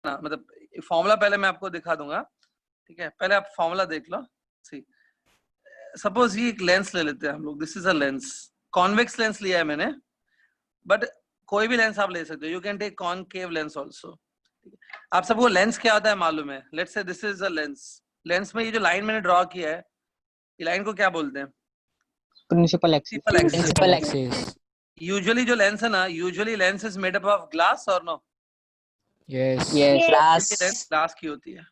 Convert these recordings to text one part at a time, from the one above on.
ना, मतलब फॉर्मूला पहले मैं आपको दिखा दूंगा, ठीक है? पहले आप फॉर्मूला देख लो। सी सपोज ये एक लेंस ले लेते हैं हम लोग, this is a lens, convex lens लिया है मैंने, बट कोई भी लेंस आप ले सकते हो, you can take concave lens also. आप सबको लेंस क्या होता है मालूम है? Let's say this is a lens, lens में ये जो लाइन मैंने ड्रॉ किया है, ये लाइन को क्या बोलते हैं? Principal axis. Principal axis. Usually जो लेंस है ना, usually lens is made up of glass और नो? Yes. लेंस ग्लास की होती है,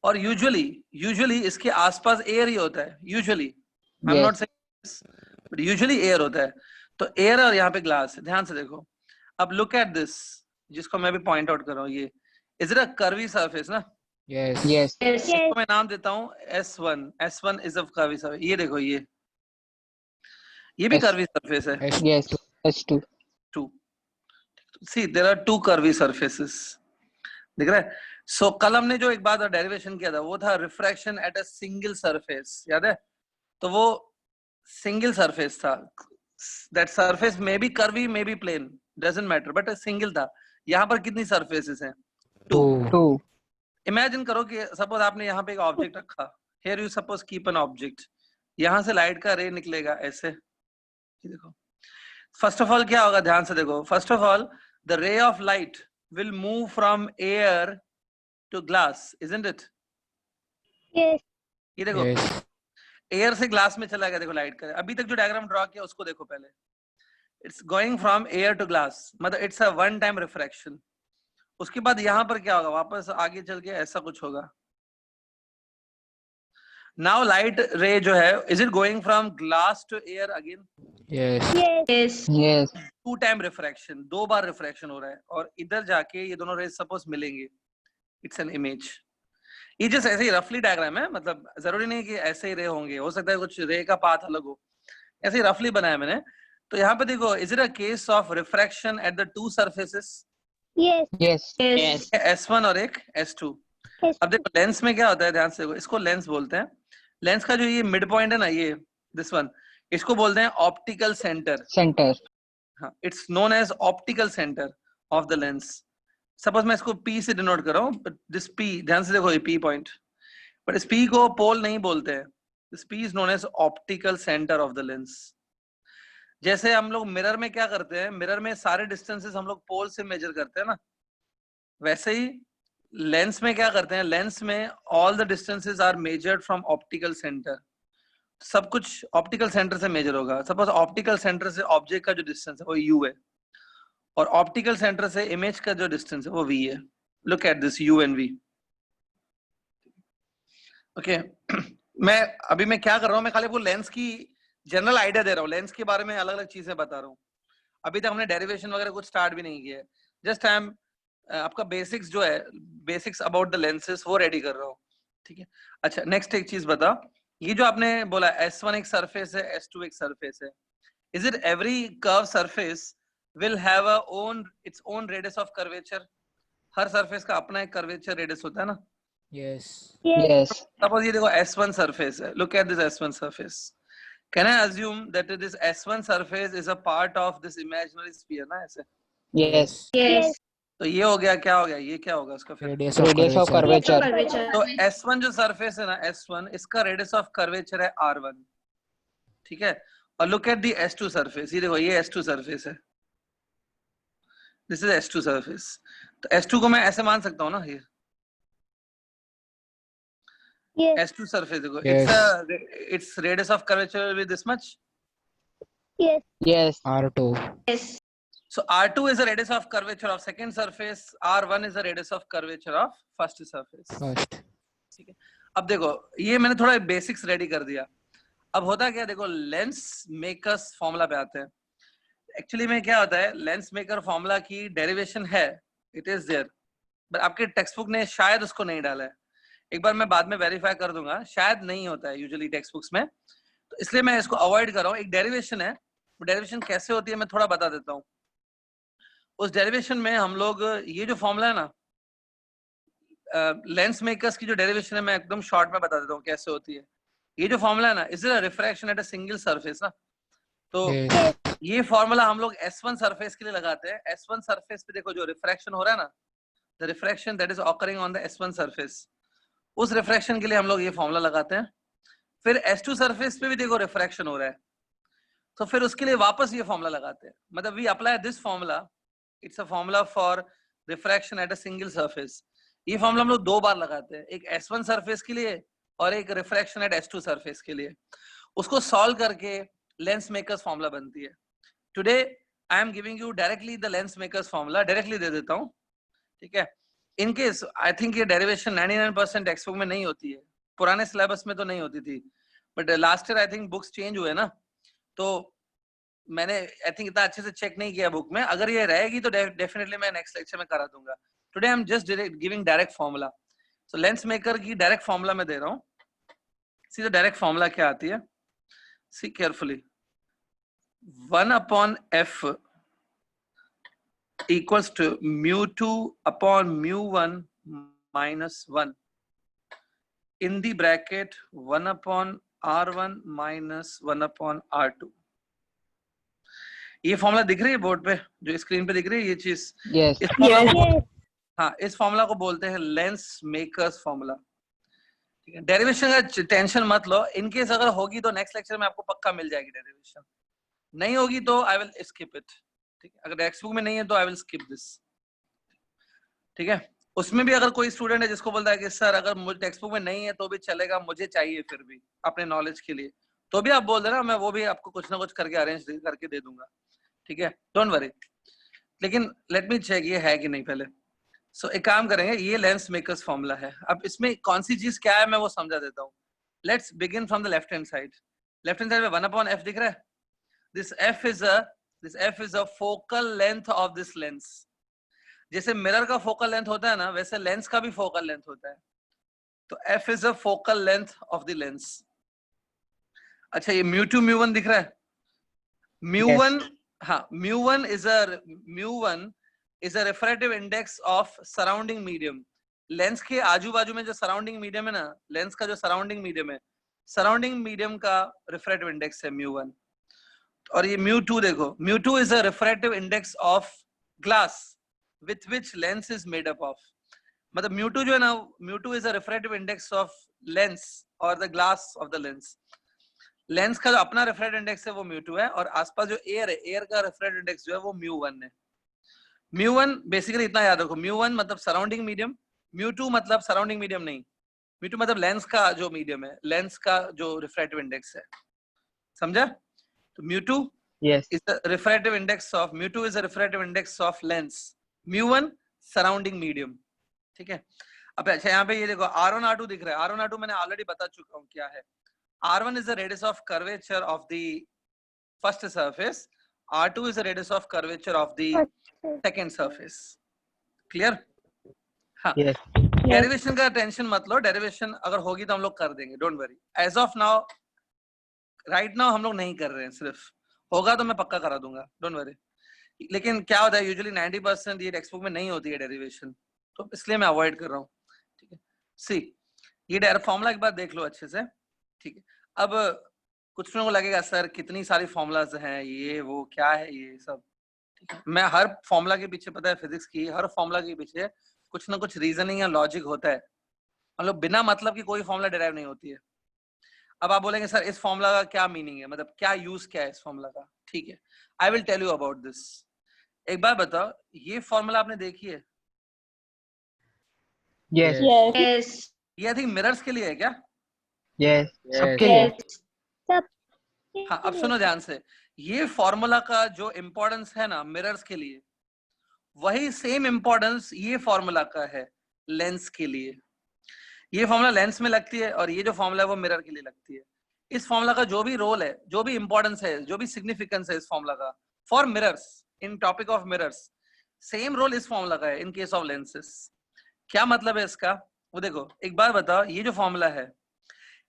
और यूजुअली इसके आसपास एयर ही होता है, usually, I am not saying, but usually air होता है। तो एयर और यहाँ पे ग्लास है, ध्यान से देखो। अब लुक एट दिस, जिसको मैं भी पॉइंट आउट कर रहा हूँ, ये is it a curvy surface ना? Yes. इसको मैं नाम देता हूँ S1, S1 is a curvy surface. ये देखो, ये भी कर्वी सरफेस है। Yes, S2। See there are two curvy surfaces, दिख रहा है? सो कल हमने जो एक बात डेरिवेशन किया था, वो था refraction at a single surface, याद है? तो वो सिंगल सरफेस था, that surface may be curvy may be plane, doesn't matter, but single था। यहाँ पर कितनी सरफेसेस हैं? 2। 2। इमेजिन करो कि सपोज आपने यहाँ पे एक ऑब्जेक्ट रखा, here you suppose keep an object, यहाँ से लाइट का रे निकलेगा ऐसे, ये देखो। फर्स्ट ऑफ ऑल क्या होगा, ध्यान से देखो। First of all the ray of light will move from air to glass, isn't it? ये देखो, Yes. एयर से ग्लास में चला गया, देखो लाइट का। अभी तक जो डायग्राम ड्रॉ किया उसको देखो पहले, it's going from air to glass, मतलब it's a one time refraction. उसके बाद यहाँ पर क्या होगा, वापस आगे चल के ऐसा कुछ होगा। नाउ लाइट रे जो है, is it going from glass to air again? Yes. Yes. 2 time refraction, 2 बार रिफ्रैक्शन हो रहा है, और इधर जाके ये दोनों रेज सपोज मिलेंगे, इट्स एन इमेज। ये जस्ट ऐसे ही रफली डायग्राम है, मतलब जरूरी नहीं कि ऐसे ही रे होंगे, हो सकता है कुछ रे का पाथ अलग हो, ऐसे ही रफली बनाया मैंने। तो यहाँ पे देखो, is it a case of refraction at the two surfaces? Yes. S1 और एक S2। अब देखो लेंस में क्या होता है, ध्यान से देखो, इसको लेंस बोलते हैं। लेंस का जो ये मिड पॉइंट है ना, ये दिस वन, इसको बोलते हैं ऑप्टिकल सेंटर। हाँ, it's known as optical centre of the lens. Suppose मैं इसको P से डिनोट कर रहा हूँ, बट दिस P, ध्यान से देखो ये P पॉइंट, बट इस P को पोल नहीं बोलते हैं, this P is known as optical centre of the lens. जैसे हम लोग मिरर में क्या करते हैं, मिरर में सारे डिस्टेंसेस हम लोग पोल से मेजर करते हैं ना, वैसे ही लेंस में क्या करते हैं, लेंस में all the distances are measured from optical centre. सब कुछ ऑप्टिकल सेंटर से मेजर होगा। सपोज ऑप्टिकल सेंटर से ऑब्जेक्ट का जो डिस्टेंस है वो U है, और ऑप्टिकल सेंटर से इमेज का जो डिस्टेंस है वो V है। Look at this U and V। Okay, मैं क्या कर रहा हूँ, मैं खाली आपको लेंस की जनरल आइडिया दे रहा हूँ, लेंस के बारे में अलग अलग चीजें बता रहा हूँ। अभी तक हमने डेरिवेशन वगैरह कुछ स्टार्ट भी नहीं किया है, जस्ट आई एम आपका बेसिक्स जो है, बेसिक्स अबाउट द लेंसेस वो रेडी कर रहा हूँ, ठीक है? अच्छा, नेक्स्ट एक चीज बता, ये जो आपने बोला S1 एक सरफेस है, S2 एक सरफेस है, is it every curve surface will have a own its own radius of curvature? Her surface का अपना एक कर्वेचर रेडियस होता है ना? Yes. सपोज ये देखो S1 सरफेस है, look at this S1 surface. Can I assume that this S1 surface is a part of this imaginary sphere ना, ऐसे? Yes. तो ये हो गया, क्या हो गया, ये क्या होगा उसका फिर? Radius of curvature. तो S1 जो सरफेस है ना, S1, इसका रेडियस ऑफ कर्वेचर है R1, ठीक है? और look at the S2 surface, ये देखो ये S2 सरफेस है, दिस इज S2 सरफेस। तो S2 को मैं ऐसे मान सकता हूँ ना, ये S2 सरफेस देखो, its radius of curvature will be this much. Yes. R2. So R2 is the radius of curvature of second surface, R1 is the radius of curvature of first surface। First. ठीक है, अब देखो ये मैंने थोड़ा basics ready कर दिया। अब होता क्या, देखो लेंस मेकर्स फॉर्मूला पे आते हैं। एक्चुअली में क्या होता है, लेंस मेकर फॉर्मूला की डेरिवेशन है, इट इज देयर, बट आपके टेक्स्ट बुक ने शायद उसको नहीं डाला है। एक बार मैं बाद में वेरीफाई कर दूंगा, शायद नहीं होता है यूजुअली टेक्स्ट बुक्स में, तो इसलिए मैं इसको अवॉइड कर रहा हूँ। एक डेरिवेशन है, डेरिवेशन कैसे होती है मैं थोड़ा बता देता हूँ। उस डेरिवेशन में हम लोग, ये जो फॉर्मूला है ना, लेंस मेकर्स की जो डेरिवेशन है, मैं एकदम शॉर्ट में बता देता हूँ कैसे होती है। ये जो फॉर्मूला है ना, is it a refraction at a single surface ना, तो ये फॉर्मूला हम लोग S1 सरफेस के लिए लगाते हैं। S1 सरफेस पे देखो जो रिफ्रैक्शन हो रहा है ना, the refraction that is occurring on the S1 surface, उस रिफ्रैक्शन के लिए हम लोग ये फॉर्मूला लगाते हैं। फिर S2 सरफेस पे भी देखो रिफ्रैक्शन हो रहा है, तो फिर उसके लिए वापस ये फॉर्मूला लगाते हैं। मतलब we apply this formula, it's a formula for refraction at a single surface. ये फॉर्मूला हम लोग दो बार लगाते हैं, एक S1 सरफेस के लिए और एक रिफ्रैक्शन एट S2 सरफेस के लिए। उसको सॉल्व करके लेंस मेकर्स फॉर्मूला बनती है। Today I am giving you directly the lens makers formula, directly दे देता हूँ, ठीक है। इन केस आई थिंक ये डेरिवेशन 99% टेक्स्ट बुक में नहीं होती है, पुराने सिलेबस में तो नहीं होती थी, but last year I think books change हुए ना, तो मैंने आई थिंक इतना अच्छे से चेक नहीं किया बुक में। अगर ये रहेगी तो डेफिनेटली मैं नेक्स्ट लेक्चर में करा दूंगा। Today I am just giving direct formula. So lens maker की डायरेक्ट फॉर्मूला मैं दे रहा हूँ। सी द डायरेक्ट फॉर्मूला क्या आती है, see carefully. 1/f equals to mu2 upon mu1 minus 1 in the bracket 1/r1 minus 1/r2। ये formula दिख रही है बोर्ड पे, जो स्क्रीन पे दिख रही है ये चीज? Yes. इस फॉर्मूला को हाँ, इस फॉर्मूला को बोलते हैं लेंस मेकर्स फॉर्मूला, ठीक है। डेरिवेशन का टेंशन मत लो, इनकेस अगर होगी तो नेक्स्ट लेक्चर में आपको पक्का मिल जाएगी डेरिवेशन, नहीं होगी तो आई विल स्किप इट, ठीक है। अगर टेक्स्ट बुक में नहीं है तो आई विल स्किप दिस, ठीक है। उसमें भी अगर कोई स्टूडेंट है जिसको बोलता है कि सर अगर मुझे टेक्स्ट बुक में नहीं है तो भी चलेगा, मुझे चाहिए फिर भी अपने नॉलेज के लिए, तो भी आप बोल देना, मैं वो भी आपको कुछ ना कुछ करके अरेंज करके दे दूंगा, ठीक है, डोंट वरी। लेकिन लेट मी चेक ये है कि नहीं पहले। सो एक काम करेंगे, ये लेंस मेकर्स फॉर्मूला है। अब इसमें कौन सी चीज क्या है मैं वो समझा देता हूँ। Let's begin from the left hand side. Left hand side में 1/f दिख रहा है। This f is a focal length of this lens। जैसे मिरर का फोकल लेंथ होता है ना, वैसे लेंस का भी फोकल लेंथ होता है। तो f is a focal length of the lens। अच्छा, ये mu2 mu1 दिख रहा है। mu1 हाँ, mu1 is a refractive index of surrounding medium। Lens के आजू बाजू में जो सराउंडिंग मीडियम है ना, लेंस का जो सराउंडिंग मीडियम है, सराउंडिंग मीडियम का रिफ्रैक्टिव इंडेक्स है mu1। और ये mu2 देखो, mu2 is a refractive index of glass with which lens is made up of। मतलब mu2 जो है ना, mu2 is a refractive index of lens or the glass of the lens। Lens का जो अपना रिफ्रैक्टिव इंडेक्स है वो mu2 है, और आसपास जो एयर है, एयर का रिफ्रैक्टिव इंडेक्स जो है वो mu1 है। mu1 बेसिकली इतना याद रखो, mu1 मतलब सराउंडिंग मीडियम, mu2 मतलब सराउंडिंग मीडियम नहीं, mu2 मतलब लेंस का जो मीडियम है, लेंस का जो रिफ्रैक्टिव इंडेक्स है, समझा? तो mu2 is the refractive index of mu2 is a refractive index of lens, mu1 surrounding medium, ठीक है। अब अच्छा यहाँ पे ये देखो r1 r2 दिख रहा है। r1 r2 मैंने ऑलरेडी बता चुका हूँ क्या है। r1 is the radius of curvature of the first surface, r2 is the radius of curvature of the second surface। Clear? हाँ, डेरिवेशन का टेंशन मत लो, डेरिवेशन अगर होगी तो हम लोग कर देंगे, don't worry. As of now, right now हम लोग नहीं कर रहे हैं, सिर्फ होगा तो मैं पक्का करा दूंगा, डोंट वरी। लेकिन क्या होता है, यूजुअली 90% ये टेक्स्ट बुक में नहीं होती है डेरिवेशन, तो इसलिए मैं अवॉइड कर रहा हूँ, ठीक है। सी, ये डायरेक्ट फॉर्मूला एक बार देख लो अच्छे से, ठीक है। अब कुछ लोगों को लगेगा सर कितनी सारी फॉर्मूलाज हैं, ये वो क्या है ये सब, ठीक है। मैं हर फॉर्मूला के पीछे, पता है फिजिक्स की हर फॉर्मूला के पीछे कुछ ना कुछ रीजनिंग या लॉजिक होता है। मतलब बिना मतलब की कोई फॉर्मूला डिराइव नहीं होती है। अब आप बोलेंगे सर इस फॉर्मूला का क्या मीनिंग है, मतलब क्या यूज क्या है इस फॉर्मूला का, ठीक है। I will tell you about this. एक बार बताओ, ये फॉर्मूला आपने देखी है? Yes. Yes. ये आई थिंक मिरर्स के लिए है क्या? Yes. सबके Yes. लिए। हाँ, अब सुनो ध्यान से, ये फॉर्मूला का जो इंपॉर्टेंस है ना मिरर्स के लिए, वही सेम इंपॉर्टेंस ये फॉर्मूला का है लेंस के लिए। ये फॉर्मूला लेंस में लगती है और ये जो फॉर्मूला है वो मिरर के लिए लगती है। इस फॉर्मूला का जो भी रोल है, जो भी इंपॉर्टेंस है, जो भी सिग्निफिकेंस है इस फॉर्मूला का for mirrors, in topic of mirrors, same role इस फॉर्मूला का है इन केस ऑफ लेंसेस। क्या मतलब है इसका, वो देखो। एक बार बताओ, ये जो फॉर्मूला है,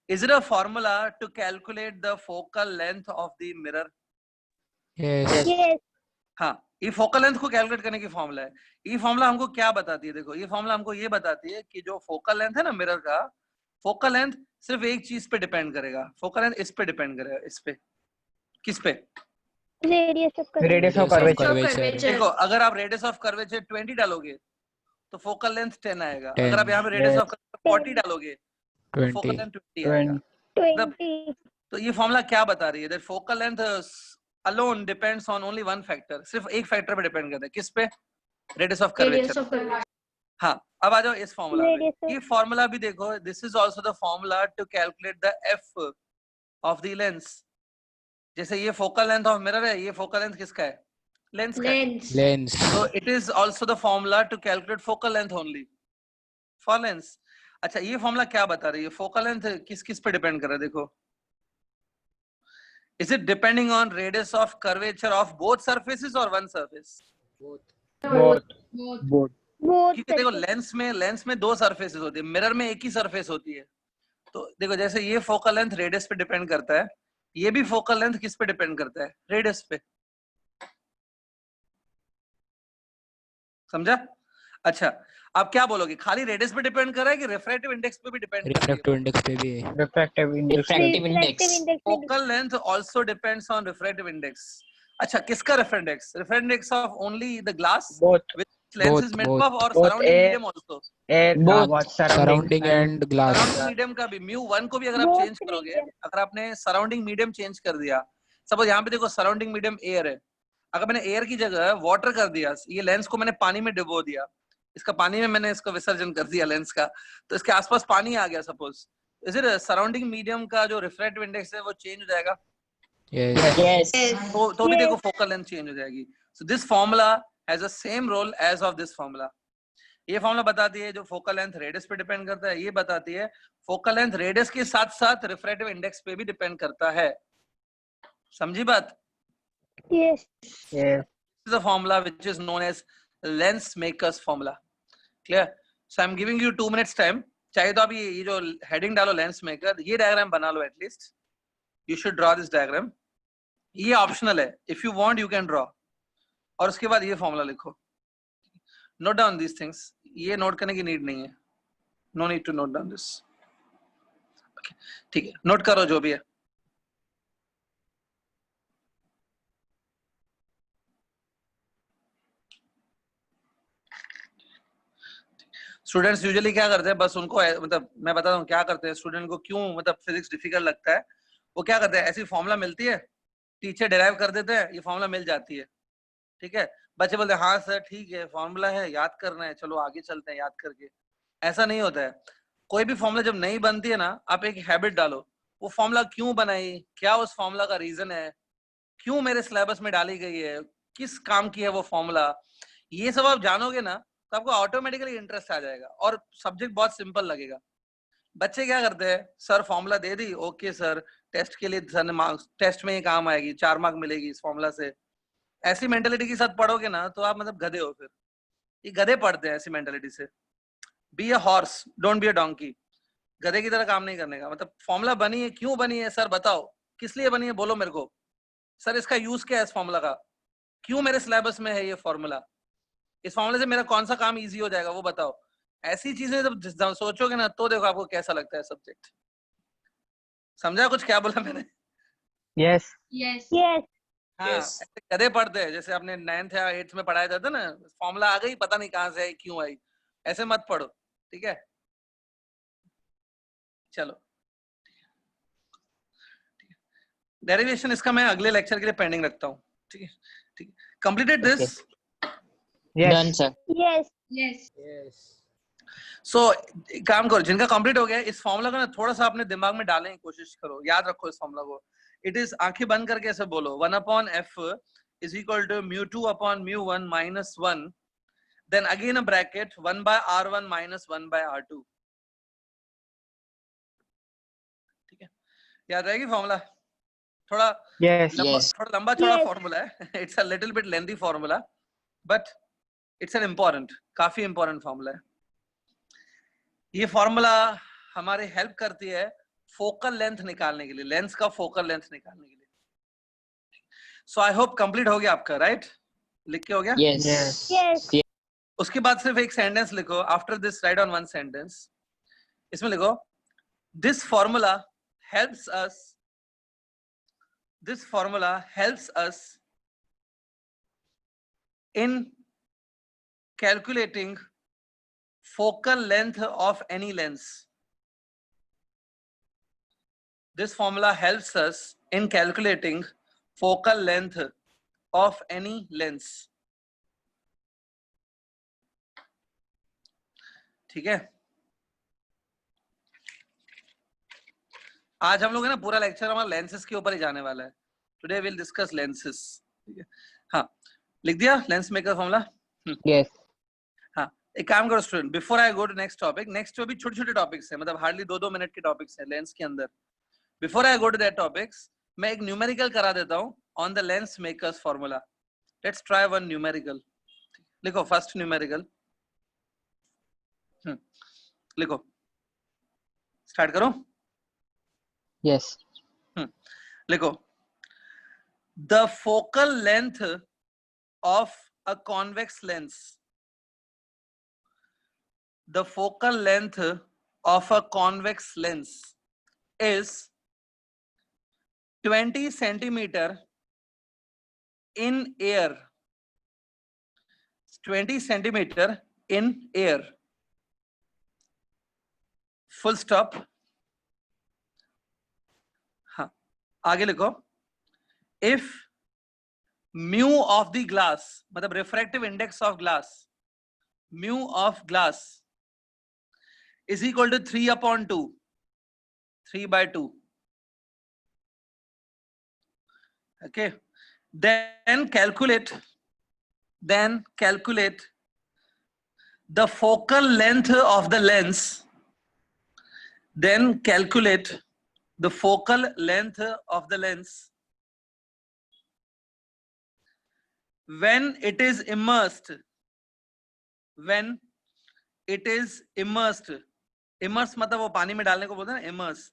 is it a formula to calculate the focal length of the mirror? Yes. हाँ, ये फोकल लेंथ को कैलकुलेट करने की फॉर्मूला है। ये फॉर्मूला हमको क्या बताती है, देखो ये फॉर्मूला हमको ये बताती है कि जो फोकल लेंथ है ना मिरर का, फोकल लेंथ सिर्फ एक चीज पे डिपेंड करेगा, फोकल लेंथ इस पे डिपेंड करेगा, इस पे। किस पे? Radius of curvature. देखो, अगर आप रेडियस ऑफ कर्वेचर 20 डालोगे तो फोकल लेंथ 10 आएगा। 10, अगर आप यहाँ पे रेडियस ऑफ कर्वेचर 40 डालोगे तो फोकल 20. लेंथ 20 आएगा। 20. तो ये फॉर्मूला क्या बता रही है? That focal length alone depends on only one factor, सिर्फ एक फैक्टर पे डिपेंड करता है। किस पे? Radius of curvature. हाँ, अब आ जाओ इस फॉर्मूला पे। ये फॉर्मूला भी देखो, this is also the formula to calculate the F of the lens. जैसे ये फोकल लेंथ ऑफ मिरर है, ये फोकल लेंथ किसका है? लेंस का। Lens. So it is also the formula to calculate focal length only for lens. अच्छा, ये formula क्या बता रही है? फोकल लेंथ किस किस पे डिपेंड कर रहा है? देखो, is it depending on radius of curvature of both surfaces or one surface? Both. क्योंकि देखो लेंस में दो सरफेसेस होती है, मिरर में एक ही सरफेस होती है। तो देखो, जैसे ये फोकल लेंथ रेडियस पे डिपेंड करता है, ये भी फोकल लेंथ किस पे डिपेंड करता है? रेडियस पे। समझा? अच्छा, आप क्या बोलोगे? खाली रेडियस पे डिपेंड कर रहा है कि रिफ्रैक्टिव इंडेक्स पे भी डिपेंड कर रही है? Refractive index पे भी है. Refractive index. Focal length also depends on refractive index. अच्छा, किसका refractive index? Refractive index of only the glass Both. which lens is made Both. of, or Both surrounding air- medium also? Air. Both. Surrounding and glass. Surrounding medium का भी mu1 को भी अगर आप change करोगे, अगर आपने surrounding medium चेंज कर दिया, सपोज यहाँ पे देखो surrounding medium air है, अगर मैंने एयर की जगह वाटर कर दिया, ये लेंस को मैंने पानी में डुबो दिया, इसका पानी में मैंने इसको विसर्जन कर दिया लेंस का, तो इसके आसपास पानी आ गया suppose, is it surrounding medium का जो रिफ्रैक्टिव इंडेक्स है वो चेंज हो जाएगा? Yes. तो भी देखो फोकल लेंथ चेंज हो जाएगी। So this formula has the same role as of this formula. ये फॉर्मूला बताती है जो फोकल लेंथ रेडियस पे डिपेंड करता है, ये बताती है फोकल लेंथ रेडियस के साथ साथ रिफ्रैक्टिव इंडेक्स पे भी डिपेंड करता है। समझी बात? Yes. This is a formula which is known as lens makers formula. Clear? So I'm giving you 2 minutes time. चाहे तो आप ये जो हेडिंग डालो लेंस मेकर, ये डायग्राम बना लो at least. You should draw this diagram. ये ऑप्शनल है, if you want you can draw. और उसके बाद ये फॉर्मूला लिखो। Note down these things. ये नोट करने की नीड नहीं है। No need to note down this. Okay, ठीक है, नोट करो जो भी है। स्टूडेंट्स यूजुअली क्या करते हैं, बस उनको मतलब मैं बताता हूँ क्या करते हैं स्टूडेंट को, क्यों मतलब फिजिक्स डिफिकल्ट लगता है। वो क्या करते हैं, ऐसी फॉर्मूला मिलती है, टीचर डिराइव कर देते हैं, ये फॉर्मूला मिल जाती है, ठीक है, बच्चे बोलते हैं हाँ सर ठीक है फॉर्मूला है, याद करना है, चलो आगे चलते हैं याद करके। ऐसा नहीं होता है। कोई भी फॉर्मूला जब नहीं बनती है ना, आप एक हैबिट डालो, वो फॉर्मूला क्यों बनाई, क्या उस फॉर्मूला का रीजन है, क्यों मेरे सिलेबस में डाली गई है, किस काम की है वो फॉर्मूला, ये सब आप जानोगे ना तो आपको ऑटोमेटिकली इंटरेस्ट आ जाएगा और सब्जेक्ट बहुत सिंपल लगेगा। बच्चे क्या करते हैं, सर फॉर्मूला दे दी, ओके सर टेस्ट के लिए सर ने मार्क्स, टेस्ट में ये काम आएगी, 4 मार्क मिलेगी इस फॉर्मूला से। ऐसी मेंटेलिटी के साथ पढ़ोगे ना तो आप मतलब गधे हो। फिर ये गधे पढ़ते हैं ऐसी मेंटेलिटी से। Be a horse, don't be a donkey. गधे की तरह काम नहीं करने का। मतलब फॉर्मूला बनी है, क्यों बनी है सर बताओ, किस लिए बनी है बोलो मेरे को, सर इसका यूज क्या है इस फॉर्मूला का, क्यों मेरे सिलेबस में है ये फॉर्मूला, इस फॉर्मूले से मेरा कौन सा काम इजी हो जाएगा वो बताओ। ऐसी चीजें जब सोचोगे ना तो देखो आपको कैसा लगता है सब्जेक्ट। समझा कुछ क्या बोला मैंने? Yes. हाँ, ऐसे गधे पढ़ते हैं जैसे आपने 9th या 8th में पढ़ाया जाता ना, फॉर्मूला आ गई पता नहीं कहाँ से आई क्यों आई, ऐसे मत पढ़ो, ठीक है। चलो डेरिवेशन इसका मैं अगले लेक्चर के लिए पेंडिंग रखता हूँ, ठीक है ठीक है। Completed this? Done, sir. Yes. सो काम करो, जिनका कंप्लीट हो गया इस फॉर्मूला को ना थोड़ा सा अपने दिमाग में डालने की कोशिश करो, याद रखो इस फॉर्मूला को। इट इज, आंखें बंद करके ऐसे बोलो, 1/f is equal to mu2/mu1 minus 1, then again a bracket 1/r1 minus 1/r2। ठीक है, याद रहेगी फॉर्मूला? थोड़ा Yes. थोड़ा लंबा चौड़ा फॉर्मूला है, it's a little bit lengthy formula, but it's an important, काफी इंपॉर्टेंट फॉर्मूला है। ये फॉर्मूला हमारी हेल्प करती है फोकल लेंथ निकालने के लिए, लेंस का फोकल लेंथ निकालने के लिए। सो आई होप कंप्लीट हो गया आपका, राइट? लिख के हो गया? Yes. उसके बाद सिर्फ एक सेंटेंस लिखो, after this right on one sentence. इसमें लिखो this formula helps us, this formula helps us in calculating focal length of any lens. This formula helps us in calculating focal length of any lens. ठीक है, आज हम लोग है ना पूरा लेक्चर हमारा लेंसेस के ऊपर ही जाने वाला है. Today will discuss lenses. ठीक है, हाँ लिख दिया लेंस मेकर फॉर्मूला. Yes. हाँ, एक काम करो student, before I go to next topic, next जो भी छोटे छोटे टॉपिक्स है, मतलब हार्डली 2-2 मिनट के टॉपिक्स है लेंस के अंदर. Before I go to that topics, मैं एक न्यूमेरिकल करा देता हूँ on the lens makers formula. Let's try one numerical. लिखो फर्स्ट न्यूमेरिकल. लिखो, स्टार्ट करो. Yes. लिखो, the focal length of a convex lens, the focal length of a convex lens is 20 centimeter in air. 20 centimeter in air. Full stop. हाँ, आगे लिखो. If mu of the glass, मतलब refractive index of glass, mu of glass is equal to 3/2, 3/2. Okay, then calculate the focal length of the lens. Then calculate the focal length of the lens when it is immersed. When it is immersed. Immerse मतलब वो पानी में डालने को बोलते हैं ना, immerse.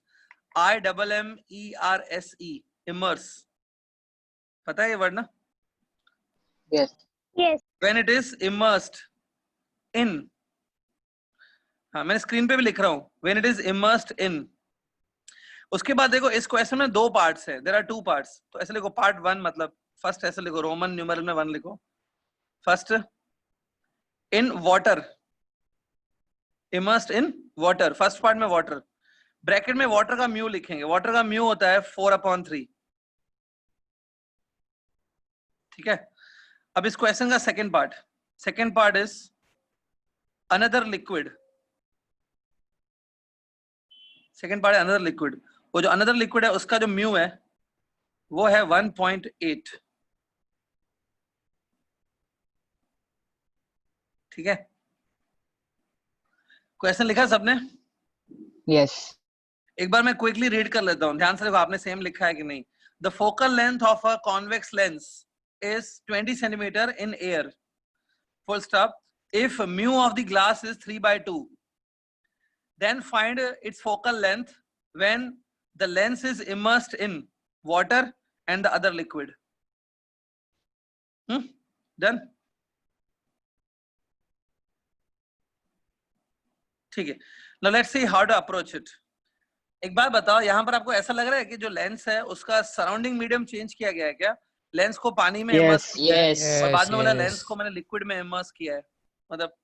IMMERSE. Immerse. पता है ये वर्ड ना? Yes. Yes. When it is immersed in. हाँ, मैं स्क्रीन पे भी लिख रहा हूँ. When it is immersed in. उसके बाद देखो इस क्वेश्चन में 2 पार्ट्स है. There are 2 parts. तो ऐसे लिखो पार्ट 1, मतलब फर्स्ट ऐसे लिखो, रोमन न्यूमेरल में 1 लिखो. First, in water, immersed in water. First part में वाटर, ब्रैकेट में वाटर का म्यू लिखेंगे. वाटर का म्यू होता है 4/3. ठीक है. अब इस क्वेश्चन का second part is another liquid. Second part है अनदर लिक्विड. वो जो अनदर लिक्विड है उसका जो म्यू है वो है 1.8. ठीक है, क्वेश्चन लिखा सबने? Yes. एक बार मैं क्विकली रीड कर लेता हूं, ध्यान से देखो आपने सेम लिखा है कि नहीं. The focal length of a convex lens is 20 centimeter in air. Full stop. If mu of the glass is 3/2, then find its focal length when the lens is immersed in water and the other liquid. Done. ठीक है. Now let's see how to approach it. एक बार बताओ, यहां पर आपको ऐसा लग रहा है कि जो लेंस है उसका सराउंडिंग मीडियम चेंज किया गया है क्या? लेंस को पानी में इमर्स किया है और बाद में बोला लेंस को मैंने लिक्विड में इमर्स किया है. मतलब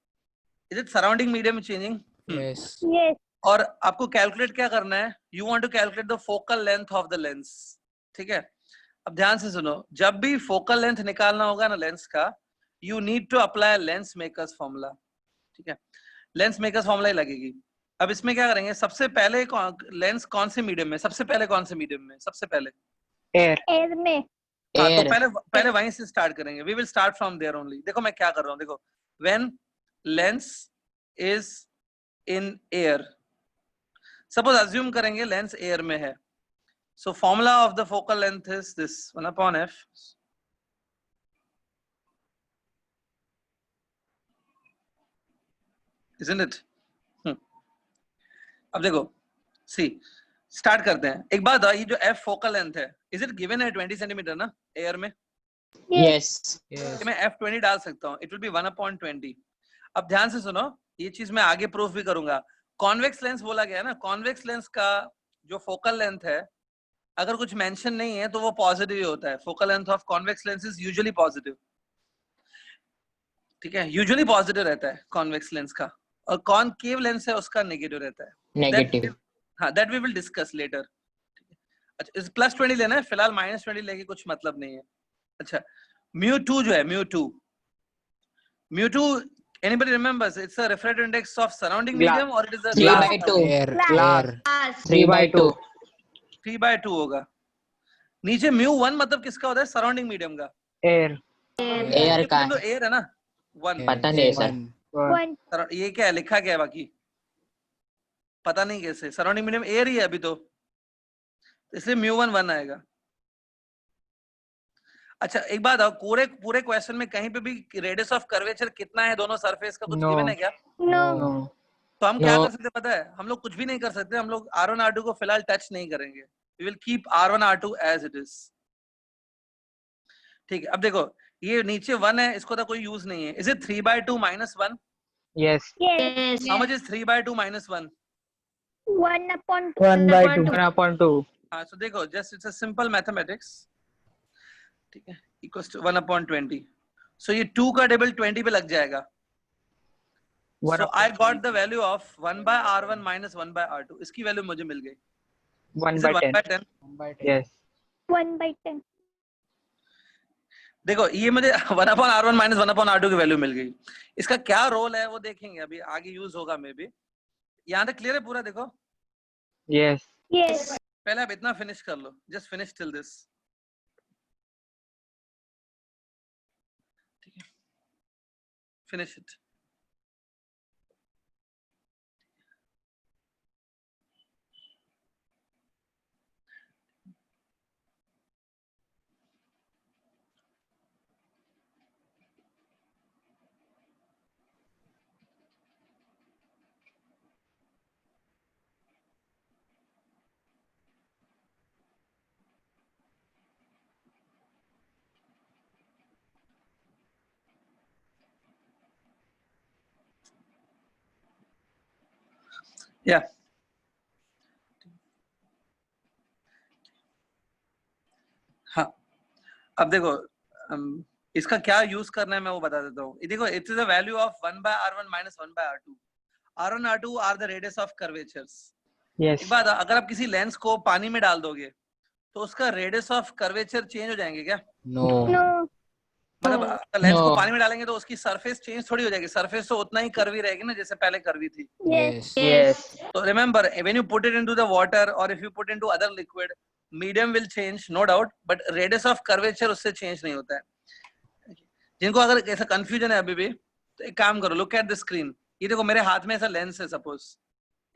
is it surrounding medium changing? Yes. Yes. और आपको कैलकुलेट क्या करना है? You want to calculate the focal length of the lens. ठीक है, अब ध्यान से सुनो, जब भी फोकल लेंथ निकालना होगा ना लेंस का, you need to apply lens makers formula. ठीक है, लेंस मेकर्स फॉर्मूला ही लगेगी. अब इसमें क्या करेंगे, सबसे पहले लेंस कौन से मीडियम में, सबसे पहले कौन से मीडियम में? सबसे पहले Air. Air में. हाँ, तो Air. पहले वहीं से स्टार्ट करेंगे. We will start from there only. देखो मैं क्या कर रहा हूँ, देखो when lens is in air, suppose assume करेंगे लेंस एयर में है, so formula of the focal length is this 1/f. Isn't it? अब देखो सी, स्टार्ट करते हैं. एक बात, ये जो f फोकल लेंथ है, इज इट गिवन है 20 सेंटीमीटर ना एयर में? Yes. Yes. मैं f20 डाल सकता हूँ. It will be 1/20. अब ध्यान से सुनो, ये चीज मैं आगे प्रूफ भी करूंगा. कॉन्वेक्स लेंस बोला गया है ना, कॉन्वेक्स लेंस का जो फोकल लेंथ है, अगर कुछ मेंशन नहीं है तो वो पॉजिटिव ही होता है. Focal length of convex lens is usually positive. ठीक है, यूजुअली पॉजिटिव रहता है कॉन्वेक्स लेंस का. और कॉनकेव लेंस है उसका नेगेटिव रहता है. नेगेटिव. हाँ, that we will discuss later. अच्छा, इस +20 लेना है फिलहाल, -20 लेके कुछ मतलब नहीं है. अच्छा, μ2 जो है, μ2 anybody remembers it's a refractive index of surrounding medium or it is a 3/2. Air. 3/2. 3/2 होगा. नीचे μ1 मतलब किसका होता है? सराउंडिंग मीडियम का. Air. एयर का तो एयर है ना. 1. पता नहीं सर. One. ये क्या है, लिखा क्या है बाकी पता नहीं कैसे. सराउंडिंग मीडियम एयर ही है अभी तो इसलिए μ1 1 आएगा. अच्छा, एक बात, पूरे क्वेश्चन में कहीं पे भी रेडियस ऑफ कर्वेचर कितना है दोनों सरफेस का कुछ No. गिवन है क्या? No. तो हम क्या No. कर सकते हैं पता है? हम लोग कुछ भी नहीं कर सकते. हम लोग R1 R2 को फिलहाल टच नहीं करेंगे. We will keep R1 R2 as it is. ठीक है. अब देखो, ये नीचे 1 है, इसको तो कोई यूज नहीं है. Is it 3/2 -1? Yes. How much is 3/2 -1? 1/2. हाँ, so देखो, just it's a simple mathematics. ठीक है, इक्वल्स टू 1/20. सो ये 2 का टेबल 20 पे लग जाएगा. So I got the value of 1/R1 - 1/R2. इसकी वैल्यू मुझे मिल गई. 1/10. 1/10. Yes. 1/10. देखो, ये मुझे 1/R1 - 1/R2 की वैल्यू मिल गई. इसका क्या रोल है वो देखेंगे, अभी आगे यूज होगा मे बी. यहाँ तक क्लियर है पूरा? देखो, Yes. Yes. पहले आप इतना फिनिश कर लो. Just finish till this. ठीक है, फिनिश इट. या हाँ, अब देखो, इसका क्या यूज करना है मैं वो बता देता हूँ. देखो, it is the value of 1/R1 - 1/R2. R1 R2 are the radius of curvatures. Yes. एक बात, अगर आप किसी लेंस को पानी में डाल दोगे तो उसका रेडियस ऑफ कर्वेचर चेंज हो जाएंगे क्या? No. No. मतलब अगर लेंस को No. पानी में डालेंगे तो उसकी सरफेस चेंज थोड़ी हो जाएगी. सरफेस तो उतना ही कर्वी रहेगी ना जैसे पहले कर्वी थी. Yes. Yes. So remember, when you put it into the water or if you put into other liquid, medium will change, no doubt, but radius of curvature उससे change नहीं होता है. जिनको अगर ऐसा confusion है अभी भी, तो एक काम करो, look at the screen. ये देखो, मेरे हाथ में ऐसा लेंस है, suppose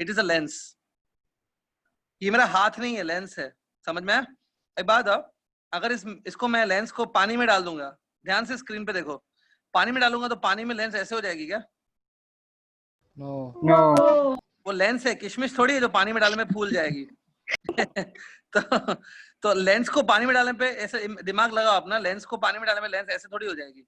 it is a lens. ये मेरा हाथ नहीं है, लेंस है. समझ में आया? एक बात है, अगर इसको मैं लेंस को पानी में डाल दूंगा, ध्यान से स्क्रीन पे देखो, पानी में डालूंगा तो पानी में लेंस ऐसे हो जाएगी क्या? No. No. वो लेंस है, किशमिश थोड़ी है जो पानी में डालने में फूल जाएगी. तो लेंस को पानी में डालने पे ऐसे दिमाग लगाओ अपना, लेंस को पानी में डालने में लेंस ऐसे थोड़ी हो जाएगी.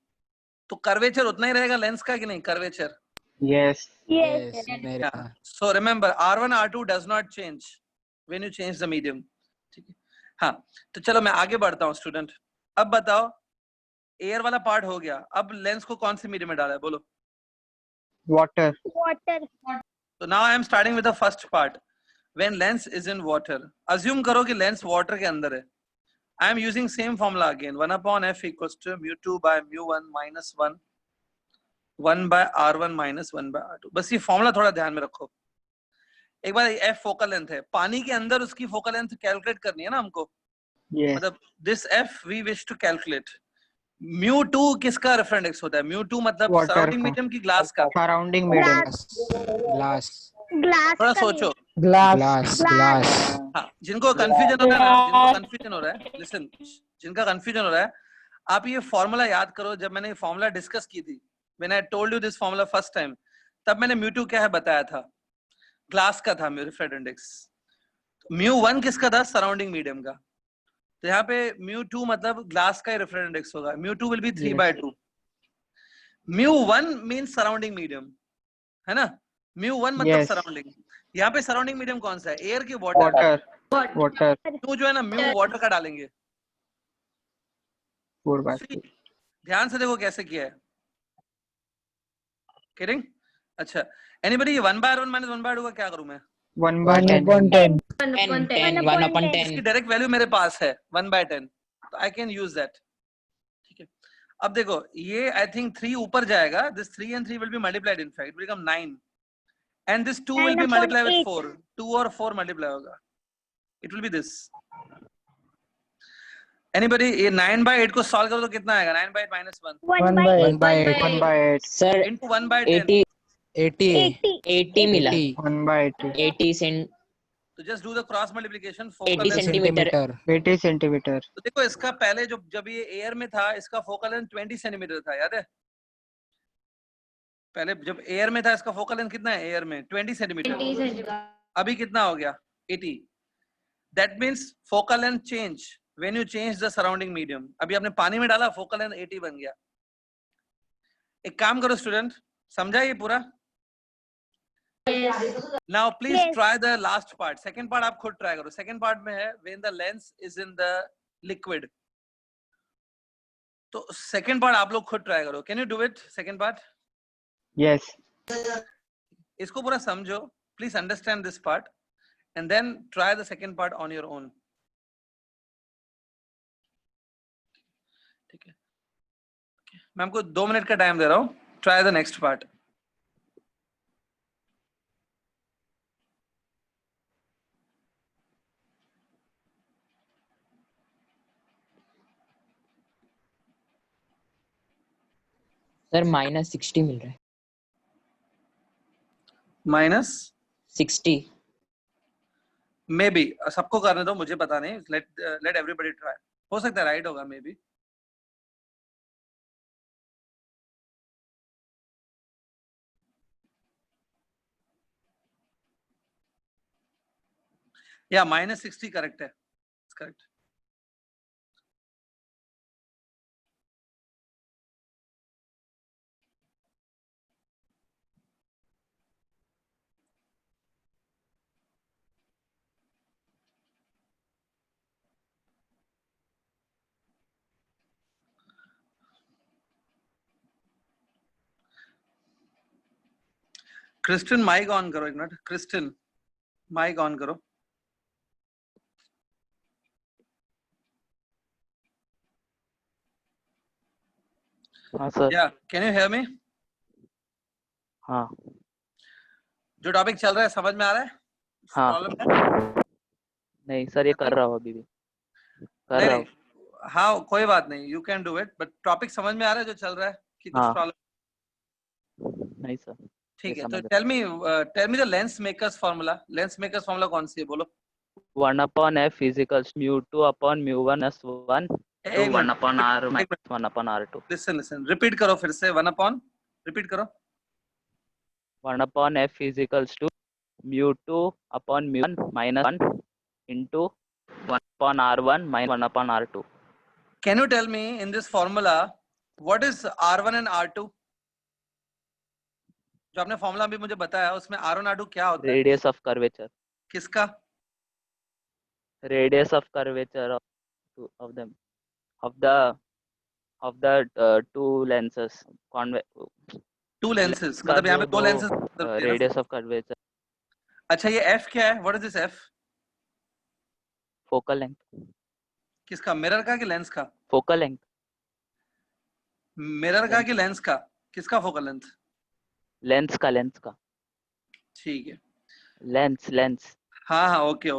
तो कर्वेचर उतना ही रहेगा लेंस का कि नहीं? Curvature. Yes. Yes. America. So remember, R1 R2 does not change when you change the medium. ठीक है. हाँ, तो चलो मैं आगे बढ़ता हूँ स्टूडेंट. अब बताओ, एयर वाला पार्ट हो गया. अब लेंस को कौन सी मीडियम में डाला है बोलो? Water. Water. So now I am starting with the first part. When lens is in water, assume करो कि लेंस वाटर के अंदर है. I am using same formula again. 1/f equals to μ2 by μ1 minus 1 1/R1 minus 1/R2. बस ये formula थोड़ा ध्यान में रखो. एक बार f फोकल लेंथ है, पानी के अंदर उसकी फोकल लेंथ कैलकुलेट करनी है ना हमको. Yes. मतलब this f we wish to calculate. μ2 किसका रेफरेंस इंडेक्स होता है? μ2 मतलब Water सराउंडिंग का. मीडियम की ग्लास का. Surrounding medium. Glass. Glass. थोड़ा का सोचो. Glass. Glass. हाँ, जिनको कंफ्यूजन हो रहा है ना, जिनको कंफ्यूजन हो रहा है, लिसन, जिनका कंफ्यूजन हो रहा है, आप ये फॉर्मूला याद करो. जब मैंने ये फॉर्मूला डिस्कस की थी, when I told you this formula first time, तब मैंने μ2 क्या है बताया था. ग्लास का था रेफरेंस इंडेक्स. μ1 किसका था? सराउंडिंग मीडियम का. तो यहाँ पे μ2 मतलब ग्लास का ही रेफरेंस इंडेक्स होगा. μ2 will be 3/2. μ1 means surrounding medium, है ना? μ1 मतलब Yes. सराउंडिंग. यहाँ पे सराउंडिंग मीडियम कौन सा है? एयर की वाटर? Water. Water. म्यू जो है ना, म्यू वाटर का डालेंगे. 4/2. ध्यान से देखो कैसे किया है. किडिंग? अच्छा, एनीबडी ये 1/1 माइनस 1/2 का क्या करूं मैं? 1/10. 10, 1 10, 1 upon 10. इसकी डायरेक्ट वैल्यू मेरे पास है 1/10, तो आई कैन यूज दैट। ठीक है, अब देखो ये आई थिंक 3 ऊपर जाएगा, this 3 and 3 will be multiplied, in fact it will become 9 and this 2 will 9 be upon multiplied with 8. 4, 2 और 4 multiply होगा, it will be this। Anybody ये 9/8 को सॉल्व करो तो कितना आएगा? 9/8 minus 1 1 by 1 by 8. 1/8. Sir, into 1/10, 80, 80. 80. 80 मिला, 80. 1/80. 80 सेंट, तो just do the cross multiplication, 80 focal length. Centimetre. 80 centimetre. तो देखो इसका पहले जब ये एयर में था इसका फोकल लेंथ 20 सेंटीमीटर था, याद है? पहले जब एयर में था इसका फोकल लेंथ कितना है एयर में? 20 सेंटीमीटर। अभी कितना हो गया? 80। That means focal length change when you change the surrounding medium. अभी आपने पानी में डाला, फोकल लेंथ 80 बन गया। एक काम करो स्टूडेंट, समझा ये पूरा? Now please Yes. Try the last part. Second part आप खुद ट्राई करो। सेकंड पार्ट में है when the lens is in the liquid. तो सेकंड पार्ट आप लोग खुद ट्राई करो। Can you do it? Second part Yes. इसको पूरा समझो, please understand this part and then try the second part on your own. ठीक है, मैं आपको 2 मिनट का टाइम दे रहा हूँ, try the next part. Sir -60 मिल रहा है। -60 -60। मे बी, सबको करने दो, मुझे पता नहीं। Let everybody try. हो सकता है राइट होगा, मे बी। या -60 करेक्ट है, करेक्ट। क्रिस्टिन माइक ऑन करो एक मिनट। क्रिस्टिन माइक ऑन करो। हाँ सर। या कैन यू हियर मी? हाँ जो टॉपिक चल रहा है समझ में आ रहा है? हाँ। प्रॉब्लम है? नहीं सर, ये कर रहा हूँ अभी भी कर रहा हूँ। हाँ कोई बात नहीं, you can do it, but topic समझ में आ रहा है जो चल रहा है कि कुछ हाँ। प्रॉब्लम? नहीं सर। ठीक है, तो समझ tell me the lens makers formula. Lens makers formula कौन सी है बोलो? 1/f = μ2/μ1 + 1 to 1/r - 1/r2। Listen repeat करो फिर से। 1 अपॉन, रिपीट करो। 1/f = μ2/μ1 - 1 into 1/r1 - 1/r2। Can you tell me in this formula what is R1 and R2? जो आपने फॉर्मूला अभी मुझे बताया उसमें R1 R2 क्या होता है? Radius of curvature. किसका? Radius of curvature of them of the two lenses two lenses, मतलब यहाँ पे दो लेंसेज। Radius of curvature. अच्छा ये F क्या है? What is this F? Focal length. किसका? मिरर का कि लेंस का? Focal length. मिरर का कि लेंस का? किसका फोकल लेंथ? लेंस का। ठीक है, लेंस। हाँ okay.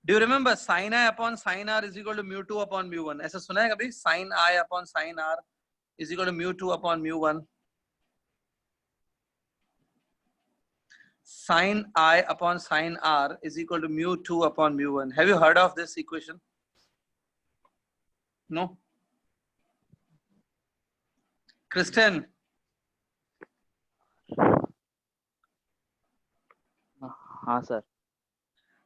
Do you remember sin I upon sin R is equal to μ2 upon μ1? ऐसा सुना है कभी? sin I upon sin R is equal to μ2 upon μ1। sin I upon sin R is equal to μ2 upon μ1. Have you heard of this equation? No? Kristen? हाँ sir.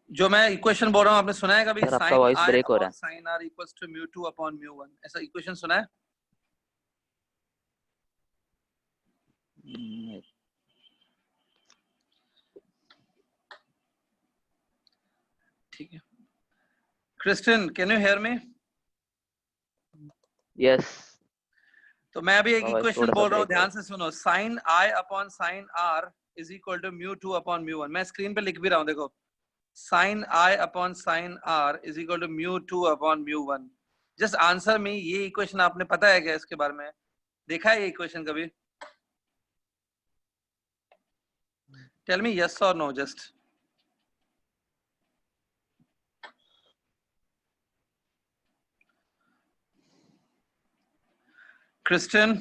जो मैं equation बोल रहा हूँ आपने सुना है कभी? सर आपका वॉइस ब्रेक हो रहा है। sin R equals to μ2 upon μ1. ऐसा इक्वेशन सुना है? ठीक है। Kristen, can you hear me? Yes. तो मैं अभी एक आवाज इक्वेशन थोड़ा सा बोल रहा हूँ, break ध्यान से सुनो। sin I upon sin R is equal to mu 2 upon mu 1। मैं स्क्रीन पे लिख भी रहा हूँ, देखो। sin I upon sin R is equal to mu 2 upon mu 1। Just answer me, ये इक्वेशन आपने पता है क्या, इसके बारे में देखा है ये इक्वेशन कभी? Tell me yes or no, just। Christian,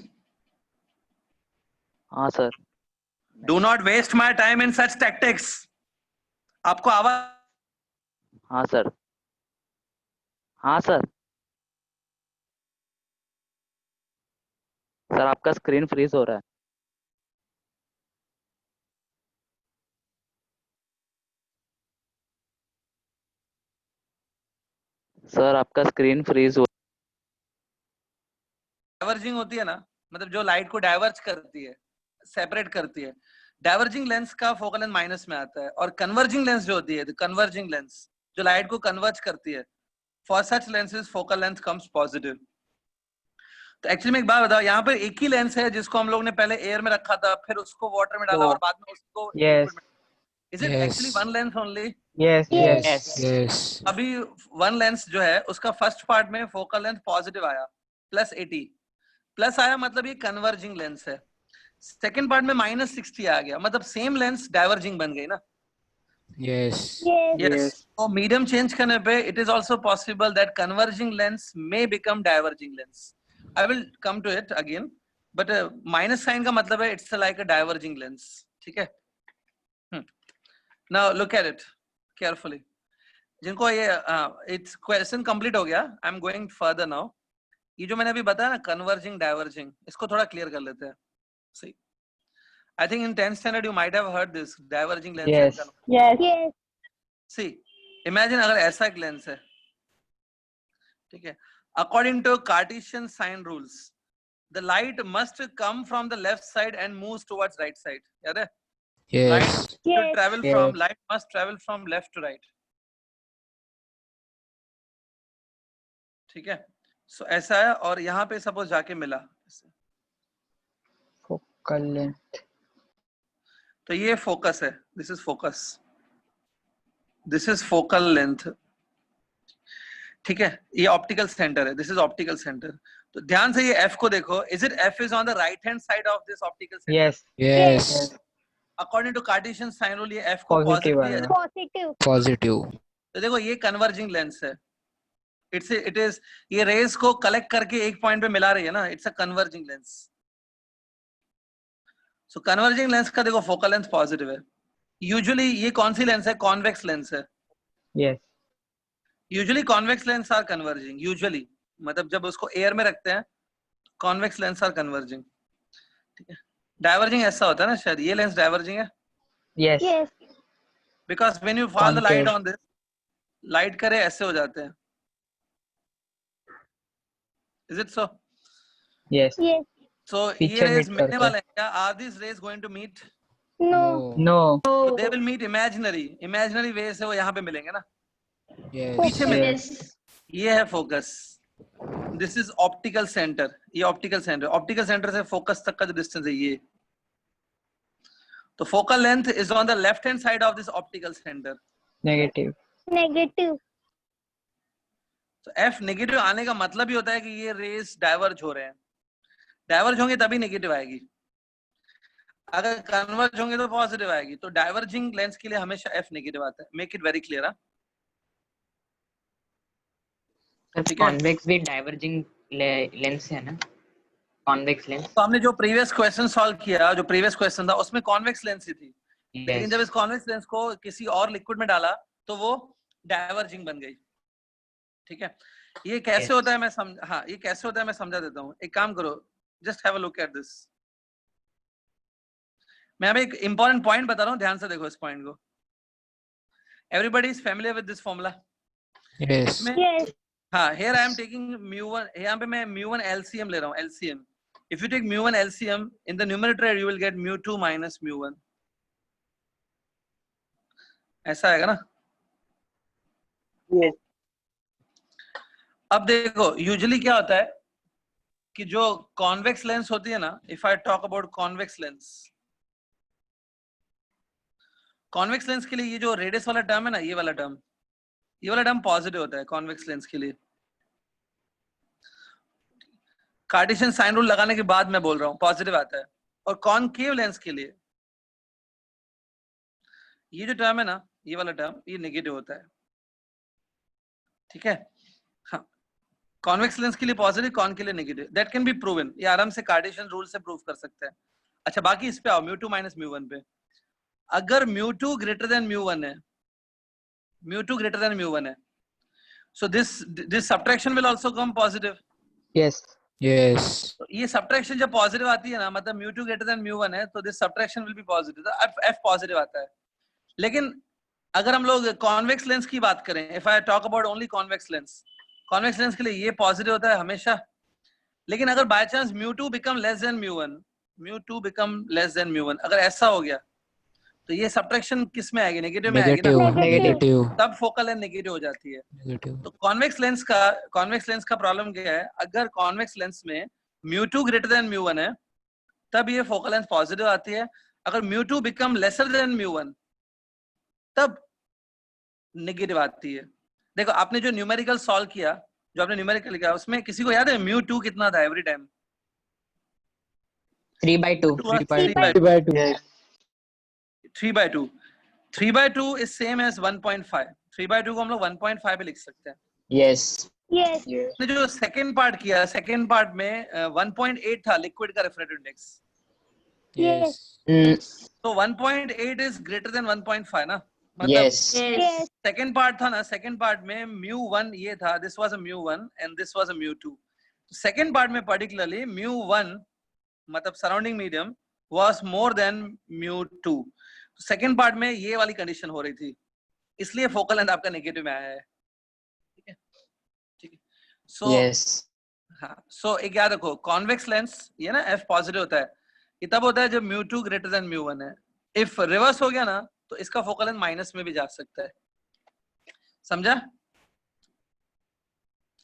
हाँ sir. do not waste my time in such tactics। आपको आवाज? हाँ सर। हाँ सर। सर आपका स्क्रीन फ्रीज हो रहा है। सर आपका स्क्रीन फ्रीज हो। डाइवर्जिंग होती है ना, मतलब जो लाइट को डाइवर्ज करती है, सेपरेट करती है, डाइवर्जिंग लेंस का फोकल लेंथ माइनस में आता है। और कन्वर्जिंग लेंस जो होती है, कन्वर्जिंग लेंस जो लाइट को कन्वर्ज करती है, for such lenses focal length comes positive. तो एक्चुअली में एक बात बताओ, यहाँ पर एक ही लेंस है जिसको हम लोग ने पहले एयर में रखा था, फिर उसको वाटर में डाला और बाद में उसको Yes. लिक्विड में। Is it Yes. Actually one lens only? Yes. Yes. Yes. अभी वन लेंस जो है उसका फर्स्ट पार्ट में फोकल लेंथ पॉजिटिव आया +80, प्लस आया, मतलब ये कन्वर्जिंग लेंस है। सेकंड पार्ट में -60 आ गया, मतलब सेम लेंस डाइवर्जिंग बन गई ना। Yes. यस, तो मीडियम चेंज करने पे it is also possible that converging lens may become diverging lens. I will come to it again, but minus sign का मतलब है it's like a diverging lens, ठीक है। Now look at it carefully. जिनको ये it's question complete हो गया, I am going further now. ये जो मैंने अभी बताया ना, कन्वर्जिंग डाइवर्जिंग, इसको थोड़ा क्लियर कर लेते हैं। See, I think in 10th standard you might have heard this diverging lens Yes. and Yes. Yes. see, imagine अगर ऐसा एक लेंस है, ठीक है, according to Cartesian sign rules, the light must come from the left side and moves towards right side। याद है? Light Yes. should Yes. travel from, light must travel from left to right, ठीक है। सो ऐसा है, और यहाँ पे suppose जाके मिला, Focal length. तो ये फोकस है, this is focus, this is focal length, ठीक है। ये ऑप्टिकल सेंटर है, दिस इज ऑप्टिकल सेंटर। तो ध्यान से ये एफ को देखो, is it f is on the right hand side of this optical centre? Yes. Yes. According to cartesian sign rule ये एफ को Positive पॉजिटिव है। Positive. Positive. तो देखो ये कन्वर्जिंग लेंस है, इट इज, ये रेज को कलेक्ट करके एक पॉइंट पे मिला रही है ना, it's a converging lens. So converging lens का देखो फोकल लेंथ पॉजिटिव है। यूजुअली ये कौन सी लेंस है? कॉन्वेक्स लेंस है। Yes. Usually convex lens are converging, usually, मतलब जब उसको एयर में रखते हैं कॉन्वेक्स लेंस आर कन्वर्जिंग, ठीक है। डाइवर्जिंग ऐसा होता है ना, शायद ये लेंस डाइवर्जिंग है, Yes. Yes. Because when you fall the light Concave. On this, light करे ऐसे हो जाते हैं। Is it so? Yes. Yes. So ये Picture रेज meet मिलने करता वाले हैं क्या? Are this rays going to meet? No. No. They will meet imaginary way से, वो यहाँ पे मिलेंगे ना, Yes. पीछे मिलेंगे। Yes. ये है focus, this is optical centre, ये ऑप्टिकल सेंटर, ऑप्टिकल सेंटर से फोकस तक का जो डिस्टेंस है ये। तो focal length is on the left hand side of this optical centre. Negative. Negative. तो एफ नेगेटिव आने का मतलब ही होता है कि ये रेस डाइवर्ज हो रहे हैं, डाइवर्ज होंगे तभी नेगेटिव आएगी, अगर कन्वर्ज होंगे तो पॉजिटिव आएगी। तो डाइवर्जिंग लेंस के लिए हमेशा एफ नेगेटिव आता है। Make it very clear. ठीक है, कॉन्वेक्स भी डाइवर्जिंग लेंस है ना, कॉन्वेक्स लेंस। तो हमने जो प्रीवियस क्वेश्चन सॉल्व किया, जो प्रीवियस क्वेश्चन था उसमें कॉन्वेक्स लेंस ही थी, लेकिन Yes. जब इस कॉन्वेक्स लेंस को किसी और लिक्विड में डाला तो वो डाइवर्जिंग बन गई, ठीक है। ये कैसे Yes. होता है मैं हाँ, ये कैसे होता है मैं समझा देता हूँ। एक काम करो, just have a look at this. मैं अभी एक इंपॉर्टेंट पॉइंट बता रहा हूँ, ध्यान से देखो इस पॉइंट को। Everybody is familiar with this formula? Yes. Yes. हाँ, here I am taking mu1, यहाँ पे मैं mu1 LCM ले रहा हूँ, LCM। If you take mu1 LCM in the numerator, you will get mu2 minus mu1। ऐसा आएगा ना? Yes. अब देखो यूजुअली क्या होता है कि जो कॉन्वेक्स लेंस होती है ना, if I talk about convex lens के लिए ये जो रेडियस वाला टर्म है ना, ये वाला टर्म पॉजिटिव होता है कॉन्वेक्स लेंस के लिए। कार्टेशियन साइन रूल लगाने के बाद मैं बोल रहा हूँ पॉजिटिव आता है। और कॉनकेव लेंस के लिए ये जो टर्म है ना, ये वाला टर्म, ये नेगेटिव होता है। ठीक है, हाँ, कॉन्वेक्स लेंस के लिए पॉजिटिव, कॉन के लिए negative. That can be proven, ये आराम से कार्टेशियन रूल से प्रूव कर सकते हैं। अच्छा, बाकी इस पे आओ, mu two minus mu one पे। अगर mu two greater than mu one है, so this subtraction will also come positive. Yes. Yes. तो ये subtraction जब पॉजिटिव आती है ना, मतलब mu two greater than mu one है, तो this subtraction will be positive, F positive आता है। लेकिन अगर हम लोग कॉन्वेक्स लेंस की बात करें, if I talk about only convex lens के लिए ये पॉजिटिव होता है हमेशा। लेकिन अगर by chance mu two become less than mu one, अगर ऐसा हो गया तो ये सब्ट्रैक्शन किस में आएगी? नेगेटिव में आएगी ना। नेगेटिव तब फोकल लेंथ नेगेटिव हो जाती है। नेगेटिव। तो कॉन्वेक्स लेंस का प्रॉब्लम क्या है? अगर कॉन्वेक्स लेंस में mu two greater than mu one है, तब ये फोकल लेंथ पॉजिटिव आती है। अगर mu two become lesser than mu one, तब नेगेटिव आती है। देखो, आपने जो न्यूमेरिकल सॉल्व किया, जो आपने न्यूमेरिकल किया, उसमें किसी को याद है म्यू टू कितना था every time? 3/2 3/2 3/2 is same as 1.5। 3/2 को हम लोग 1.5 पे लिख सकते हैं। Yes Yes. ने जो सेकंड पार्ट किया, सेकंड पार्ट में 1.8 था लिक्विड का रेफ्रेक्टिव इंडेक्स। Yes. तो 1.8 इज ग्रेटर देन 1.5 ना, मतलब यस Yes. सेकंड पार्ट था ना, सेकंड पार्ट में म्यू वन ये था, this was a mu one and this was a mu two. Second part में पर्टिकुलरली म्यू वन मतलब surrounding medium was more than mu two. Second part में ये वाली कंडीशन हो रही थी, इसलिए फोकल लेंथ आपका नेगेटिव में आया है। ठीक है, ठीक है। सो यस हाँ, सो एक याद रखो, कॉन्वेक्स लेंस ये ना एफ पॉजिटिव होता है, ये तब होता है जब mu two greater than mu one है। इफ रिवर्स हो गया ना, तो इसका फोकल लेंथ माइनस में भी जा सकता है। समझा?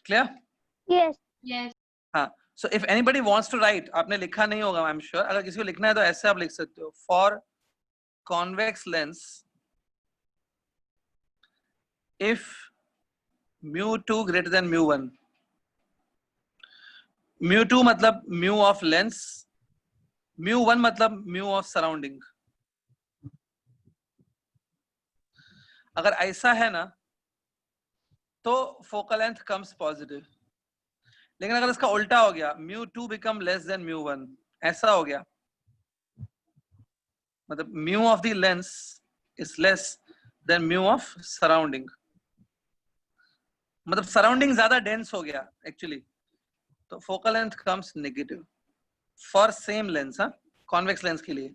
क्लियर? Yes. हाँ, so if anybody wants to write, आपने लिखा नहीं होगा आई एम श्योर, अगर किसी को लिखना है तो ऐसे आप लिख सकते हो, for convex lens if mu two greater than mu one, mu two मतलब mu of lens, mu one मतलब म्यू ऑफ सराउंडिंग। अगर ऐसा है ना, तो फोकल लेंथ कम्स पॉजिटिव। लेकिन अगर इसका उल्टा हो गया, mu two become less than mu one, ऐसा हो गया, मतलब mu of the lens is less than mu of surrounding, मतलब सराउंडिंग ज्यादा डेंस हो गया एक्चुअली, तो focal length comes negative for same lens. हाँ, कॉन्वेक्स लेंस के लिए।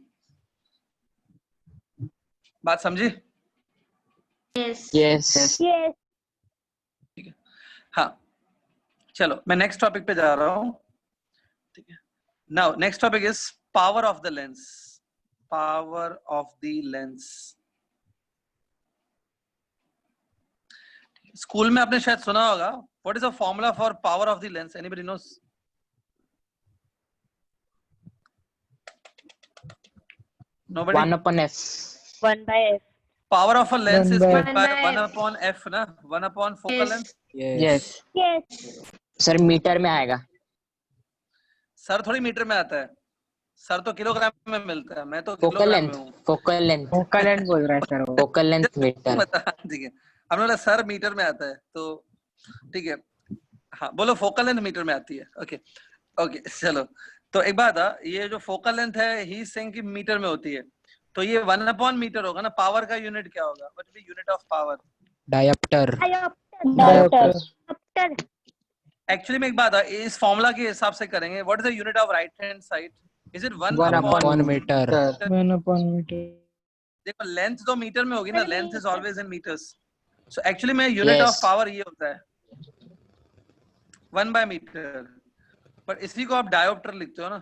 बात समझी? Yes Yes. हाँ, चलो मैं नेक्स्ट टॉपिक पे जा रहा हूँ। ठीक है, now next topic is power of the lens. Power of the lens, school में आपने शायद सुना होगा, what is the formula for power of the lens? Anybody knows? Nobody? 1/f 1 by F. Power of a lens is 1 given by by 1 upon f ना, 1 upon focal length। Yes. Yes. Sir metre में आएगा। Sir थोड़ी metre में आता है, sir तो kilogram में मिलता है, मैं तो फोकल किलोग्राम लेंथ में हूँ। फोकल लेंथ फोकल लेंथ बोल रहा है सर वो। Focal length metre. ठीक है, हम लोग सर मीटर में आता है, तो ठीक है, हाँ बोलो फोकल लेंथ मीटर में आती है। ओके ओके, चलो तो एक बात है, ये जो फोकल लेंथ है ही सेइंग कि मीटर में होती है, तो ये 1 अपॉन मीटर होगा ना। पावर का यूनिट क्या होगा? What will be unit of power? Diopter. Diopter. Actually में एक बात है, इस फॉर्मूला के हिसाब से करेंगे, what is the unit of right hand side? Is it 1 1 upon Upon meter. 1 upon meter. देखो लेंथ तो मीटर में होगी ना, length is always in metres. So actually में यूनिट ऑफ पावर ये होता है 1 by मीटर, पर इसी को आप डायोप्टर लिखते हो ना,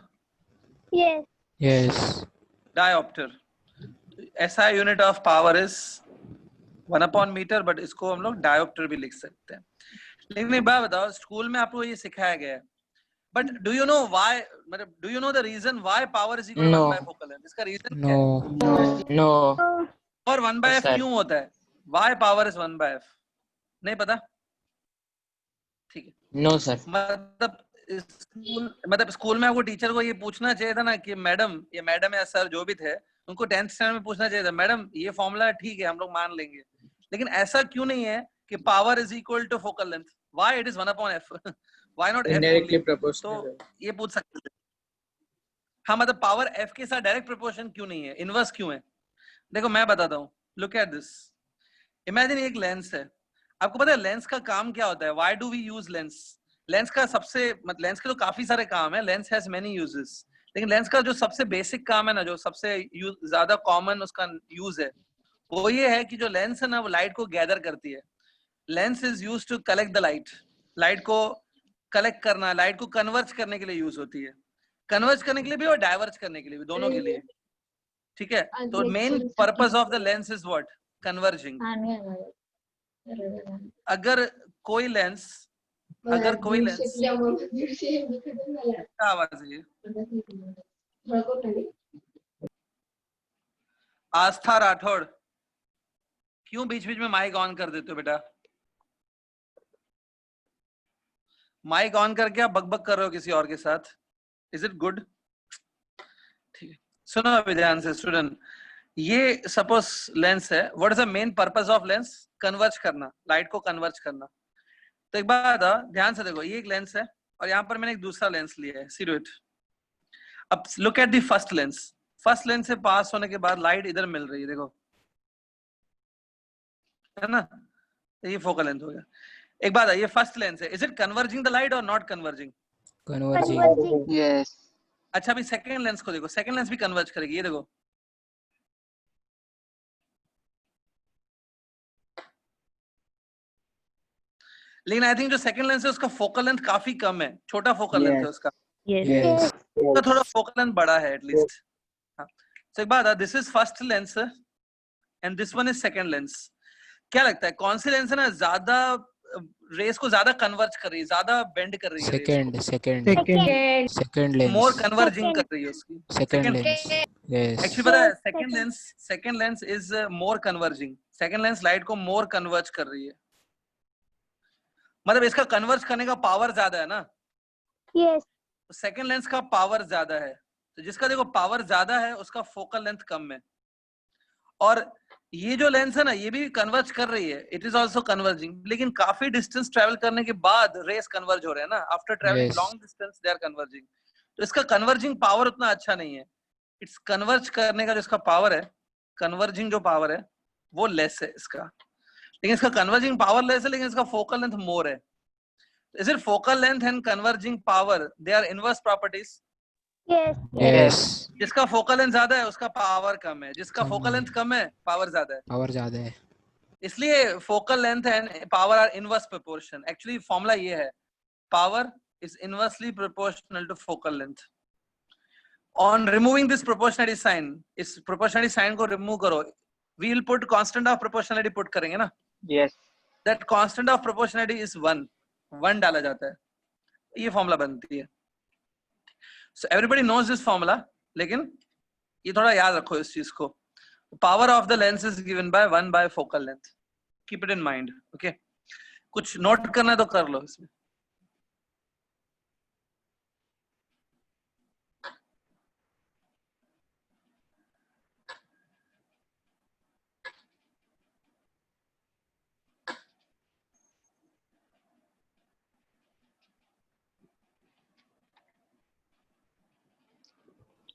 Yes. Yes. डायोप्टर। ऐसा unit of power is 1 upon metre, but इसको हम लोग डायोप्टर भी लिख सकते हैं। लेकिन एक बात बताओ, स्कूल में आपको ये सिखाया गया है, But do you know why, मतलब do you know the reason why power is equal to 1 by focal length? इसका reason क्या है? No. No. और 1 by Yes, f sir. क्यों होता है? Why power is 1 by f? नहीं पता? ठीक है। No, sir. मतलब स्कूल में आपको टीचर को ये पूछना चाहिए था ना कि मैडम, ये मैडम या सर जो भी थे, उनको 10th स्टैंडर्ड में पूछना चाहिए था, मैडम ये फॉर्मूला ठीक है हम लोग मान लेंगे, लेकिन ऐसा क्यों नहीं है कि power is equal to focal length? Why it is 1/f? Why not f Indirectly only? proportional. तो ये पूछ सकते थे। हाँ, मतलब पावर f के साथ डायरेक्ट प्रोपोर्शन क्यों नहीं है, इनवर्स क्यों है? देखो मैं बताता हूँ, लुक एट दिस। इमेजिन एक लेंस है, आपको पता है लेंस का काम क्या होता है? Why do we use lens? Lens का सबसे मतलब लेंस के तो काफी सारे काम है, लेंस हैज मेनी यूजेस, लेकिन लेंस का जो सबसे बेसिक काम है ना, जो सबसे ज्यादा कॉमन उसका यूज है, वो ये है कि जो लेंस है ना, वो लाइट को गैदर करती है। Lens is used to collect the light, light को कलेक्ट करना, लाइट को कन्वर्ज करने के लिए यूज होती है, कन्वर्ज करने के लिए भी और डाइवर्ज करने के लिए भी, दोनों के लिए। ठीक है, तो main purpose of the lens is what? Converging. अगर कोई लेंस क्या आवाज है ये? आस्था राठौड़, क्यों बीच बीच में माइक ऑन कर देते हो बेटा? माइक ऑन करके आप बकबक कर रहे हो किसी और के साथ, इज इट गुड? ठीक है, सुनो अभी ध्यान से स्टूडेंट, ये सपोज लेंस है, what is the main purpose of lens? Converge करना, लाइट को कन्वर्ज करना। तो एक बात ध्यान से देखो, ये एक लेंस है और यहाँ पर मैंने एक दूसरा लेंस लिया है, सिरुएट। अब look at the first lens, first lens से पास होने के बाद लाइट इधर मिल रही है, देखो, है ना? तो ये फोकल लेंथ हो गया। एक बात है, ये फर्स्ट लेंस है, is it converging the light और नॉट कन्वर्जिंग? Converging. Yes. अच्छा, अभी सेकंड लेंस को देखो, सेकंड लेंस भी कन्वर्ज करेगी, ये देखो। लेकिन आई थिंक जो सेकंड लेंस है उसका फोकल लेंथ काफी कम है, छोटा फोकल लेंथ है उसका, Yes. उसका थोड़ा फोकल लेंथ बड़ा है एटलीस्ट। हाँ, तो एक बात है, this is first lens and this one is second lens. क्या लगता है कौन सी लेंस है ना ज्यादा रेस को ज्यादा कन्वर्ज कर रही है, ज्यादा बेंड कर रही है, Second lens. मोर कन्वर्जिंग कर रही है उसकी? Second lens. Yes. एक्चुअली पता है, second lens is more converging, second lens light को मोर कन्वर्ज कर रही है, मतलब इसका कन्वर्ज करने का पावर ज्यादा है ना। Yes. तो सेकंड लेंस का पावर ज्यादा है, तो जिसका देखो पावर ज्यादा है उसका फोकल लेंथ कम है। और ये जो लेंस है ना, ये भी कन्वर्ज कर रही है, इट इज आल्सो कन्वर्जिंग, लेकिन काफी डिस्टेंस ट्रेवल करने के बाद रेस कन्वर्ज हो रहे हैं ना, after travelling Yes. Long distance they are converging. तो इसका कन्वर्जिंग पावर उतना अच्छा नहीं है, इट्स कन्वर्ज करने का जो इसका पावर है, कन्वर्जिंग जो पावर है वो लेस है इसका, लेकिन इसका कन्वर्जिंग पावर लेस है, लेकिन इसका फोकल लेंथ मोर है। Is it focal length and converging power, they are inverse properties? Yes. Yes. जिसका फोकल लेंथ ज्यादा है उसका पावर कम है, जिसका कम फोकल है। लेंथ कम है पावर ज्यादा है। Power ज़्यादा है. इसलिए focal length and power are inverse proportion. Actually formula ये है, power is inversely proportional to focal length. On removing this proportionality sign, इस प्रोपोर्शनलिटी साइन को रिमूव करो, we will put constant of proportionality put करेंगे ना, Yes. That constant of proportionality is 1 डाला जाता है, ये फॉर्मूला बनती है। So everybody knows this formula, लेकिन ये थोड़ा याद रखो इस चीज को, power of the lens is given by 1 by focal length, keep it in mind. Okay, कुछ नोट करना तो कर लो इसमें।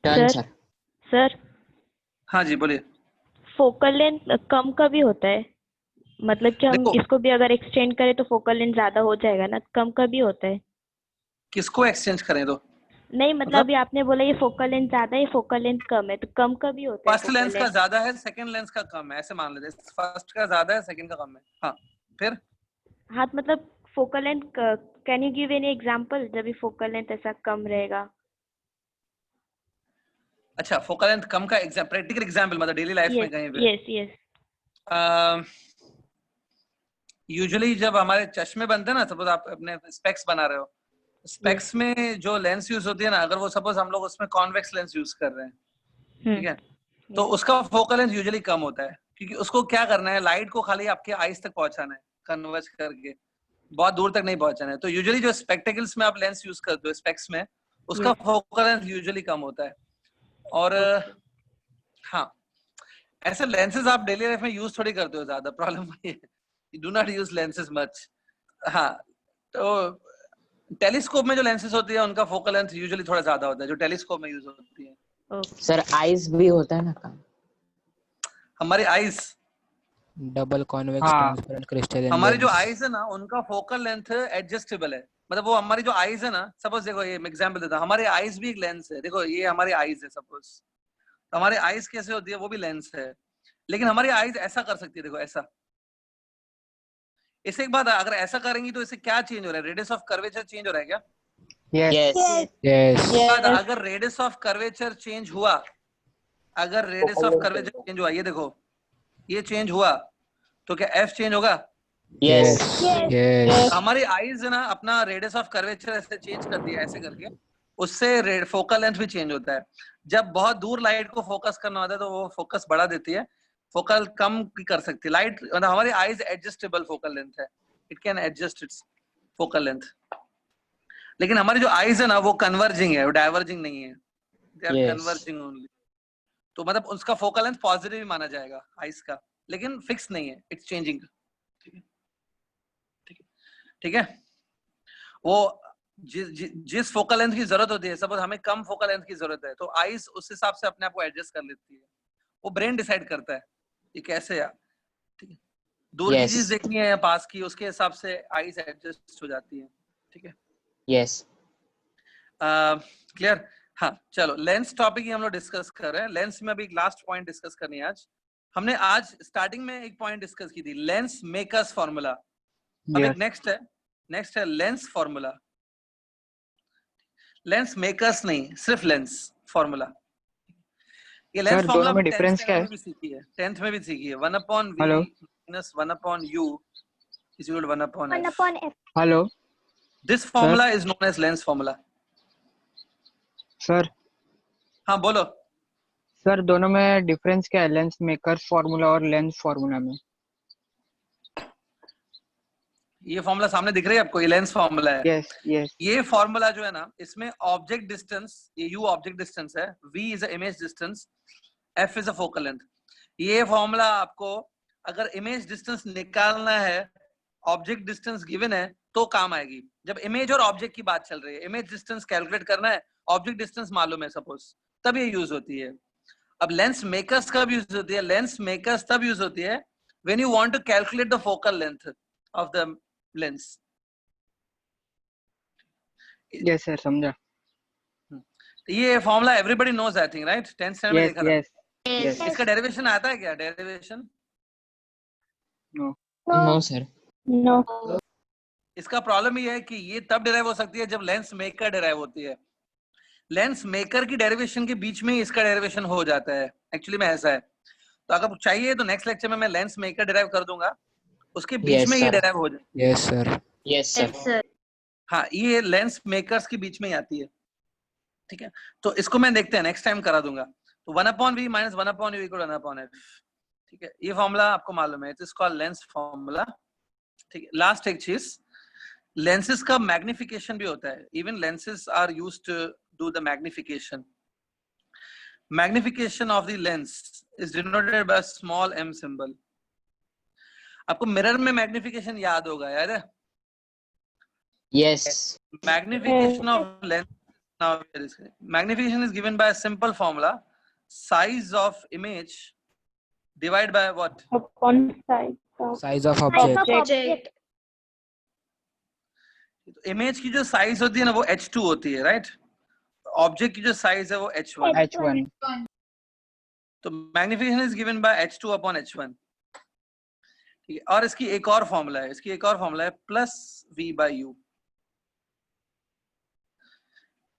Done, sir. सर, हाँ जी बोलिए। फोकल लेंथ कम का भी होता है, मतलब कि हम देखो, इसको भी अगर एक्सटेंड करें तो फोकल लेंथ ज्यादा हो जाएगा ना, कम का भी होता है? किसको एक्सचेंज करें तो? नहीं मतलब अभी आपने बोला ये फोकल लेंथ ज्यादा है, फोकल लेंथ कम है, तो कम का भी होता है? फर्स्ट लेंस का ज्यादा है, सेकंड लेंस का कम है, ऐसे मान लेते हैं। फर्स्ट का ज्यादा है, सेकंड का कम है। हाँ, फिर हाँ मतलब focal length, can you give any example जब भी फोकल लेंथ ऐसा कम रहेगा? अच्छा, फोकल लेंथ कम का प्रैक्टिकल एग्जांपल, मतलब डेली लाइफ में कहीं पे? Yes yes. यूजुअली जब हमारे चश्मे बनते हैं ना, सपोज आप अपने स्पेक्स बना रहे हो, स्पेक्स में जो लेंस यूज होती है ना, अगर वो सपोज हम लोग उसमें कॉन्वेक्स लेंस यूज कर रहे हैं, ठीक है, तो उसका फोकल लेंथ यूजुअली कम होता है, क्योंकि उसको क्या करना है, लाइट को खाली आपके आईज तक पहुंचाना है, कन्वर्ज करके बहुत दूर तक नहीं पहुंचाना है। तो यूजुअली जो स्पेक्टेकल्स में आप लेंस यूज करते हो स्पेक्स में, उसका फोकल लेंथ यूजुअली कम होता है। और हाँ, ऐसे लेंसेज आप डेली लाइफ में यूज थोड़ी करते हो ज्यादा, प्रॉब्लम ये है, you do not use lenses much. हाँ, तो टेलीस्कोप में जो लेंसेज होती है उनका फोकल लेंथ यूजुअली थोड़ा ज्यादा होता है, जो टेलीस्कोप में यूज होती है। सर आइज भी होता है ना काम? हमारी आईज, डबल कॉन्वेक्स हाँ। ट्रांसपेरेंट क्रिस्टलन हमारी जो लेंस। आईज है ना, उनका फोकल लेंथ एडजस्टेबल है। मतलब वो हमारी जो आईज है ना, सपोज देखो ये एग्जांपल देता हूं, हमारी आईज भी एक लेंस है। देखो ये हमारी आईज है सपोज, तो हमारी आईज कैसे होती है, वो भी लेंस है। लेकिन हमारी आईज ऐसा कर सकती है, देखो ऐसा। इससे एक बात है, अगर ऐसा करेंगी तो इससे क्या चेंज हो रहा है, रेडियस ऑफ कर्वेचर चेंज हो रहा है क्या? यस यस बाद अगर रेडियस ऑफ कर्वेचर चेंज हुआ, अगर रेडियस ऑफ कर्वेचर चेंज हुआ, ये देखो ये चेंज हुआ, तो क्या एफ चेंज होगा? यस यस हमारी आईज है ना, अपना रेडियस ऑफ कर्वेचर ऐसे चेंज करती है, ऐसे करके, उससे फोकल लेंथ भी चेंज होता है। जब बहुत दूर लाइट को फोकस करना होता है तो वो फोकस बढ़ा देती है, फोकल कम भी कर सकती है लाइट। मतलब हमारी आईज एडजस्टेबल फोकल लेंथ है, it can adjust its focal length. लेकिन हमारी जो आईज है ना, वो कन्वर्जिंग है, डाइवर्जिंग नहीं है, दे आर कन्वर्जिंग ओनली। तो मतलब उसका फोकल लेंथ पॉजिटिव ही माना जाएगा आईज का, लेकिन फिक्स नहीं है, इट्स चेंजिंग। ठीक है, वो जिस फोकल लेंथ की जरूरत होती है, सपोज हमें कम फोकल लेंथ की जरूरत है, तो आईज उस हिसाब से अपने आप को एडजस्ट कर लेती है। वो ब्रेन डिसाइड करता है ये कैसे है, ठीक है, दूर की चीज देखनी है या पास की, उसके हिसाब से आईज एडजस्ट हो जाती है। ठीक है, यस क्लियर? हाँ, चलो लेंस टॉपिक ही हम लोग डिस्कस कर रहे हैं। लेंस में अभी एक लास्ट पॉइंट डिस्कस करनी है आज। हमने आज स्टार्टिंग में एक पॉइंट डिस्कस की थी, लेंस मेकर्स फॉर्मूला। अब एक नेक्स्ट है लेंस फॉर्मूला। लेंस मेकर्स नहीं, सिर्फ लेंस फॉर्मूला। ये लेंस फॉर्मूला दोनों में डिफरेंस क्या है? 10th में भी सीखी है, 10th में भी सीखी है। 1/v hello minus 1/u is equal to 1/f. Hello This formula is known as lens formula. Sir हाँ बोलो। सर दोनों में डिफरेंस क्या है, लेंस मेकर्स फॉर्मूला और लेंस फॉर्मूला में? ये फॉर्मूला सामने दिख रही है आपको, ये लेंस फॉर्मूला है। यस यस ये फॉर्मूला जो है ना, इसमें ऑब्जेक्ट डिस्टेंस, ये u ऑब्जेक्ट डिस्टेंस है, v is a image distance, f is a focal length. ये फॉर्मूला आपको अगर इमेज डिस्टेंस निकालना है, ऑब्जेक्ट डिस्टेंस गिवन है, तो काम आएगी। जब इमेज और ऑब्जेक्ट की बात चल रही है, इमेज डिस्टेंस कैलकुलेट करना है, ऑब्जेक्ट डिस्टेंस मालूम है सपोज, तब ये यूज होती है। अब लेंस मेकर्स कब यूज होती है? लेंस मेकर्स तब यूज होती है when you want to calculate the focal length of the lens. Yes sir, समझा। ये formula everybody knows I think, right? 10th standard में यस देखा था। यस इसका डेरिवेशन आता है क्या? Derivation no sir. No. इसका प्रॉब्लम ये है कि ये तब डिराइव हो सकती है जब लेंस मेकर डिराइव होती है। लेंस मेकर की डेरिवेशन के बीच में ही इसका डेरिवेशन हो जाता है, एक्चुअली में ऐसा है। तो अगर चाहिए तो नेक्स्ट लेक्चर में मैं लेंस मेकर डिराइव कर दूंगा, उसके बीच में ये डिराइव हो जाए। Yes sir yes sir. हाँ, ये लेंस मेकर्स के बीच में ही आती है। ठीक है, तो इसको मैं देखते हैं, नेक्स्ट टाइम करा दूंगा। तो 1/v minus 1/u equal to 1/f। ठीक है, ये फॉर्मूला आपको मालूम है, it is called lens formula. ठीक है, लास्ट एक चीज, लेंसेज का मैग्निफिकेशन भी होता है। Even lenses are used to do the magnification. Magnification of the lens is denoted by small m symbol. आपको मिरर में मैग्निफिकेशन याद होगा, याद है? Yes Magnification of lens, now magnification is given by a simple formula, size of image divided by what? Upon size of size of object object. Image की जो size होती है ना, वो h2 होती है, राइट? ऑब्जेक्ट की जो साइज है वो h1। h1 तो magnification is given by h2 upon h1। ठीक है, और इसकी एक और फॉर्मूला है, इसकी एक और फॉर्मूला है plus v by u।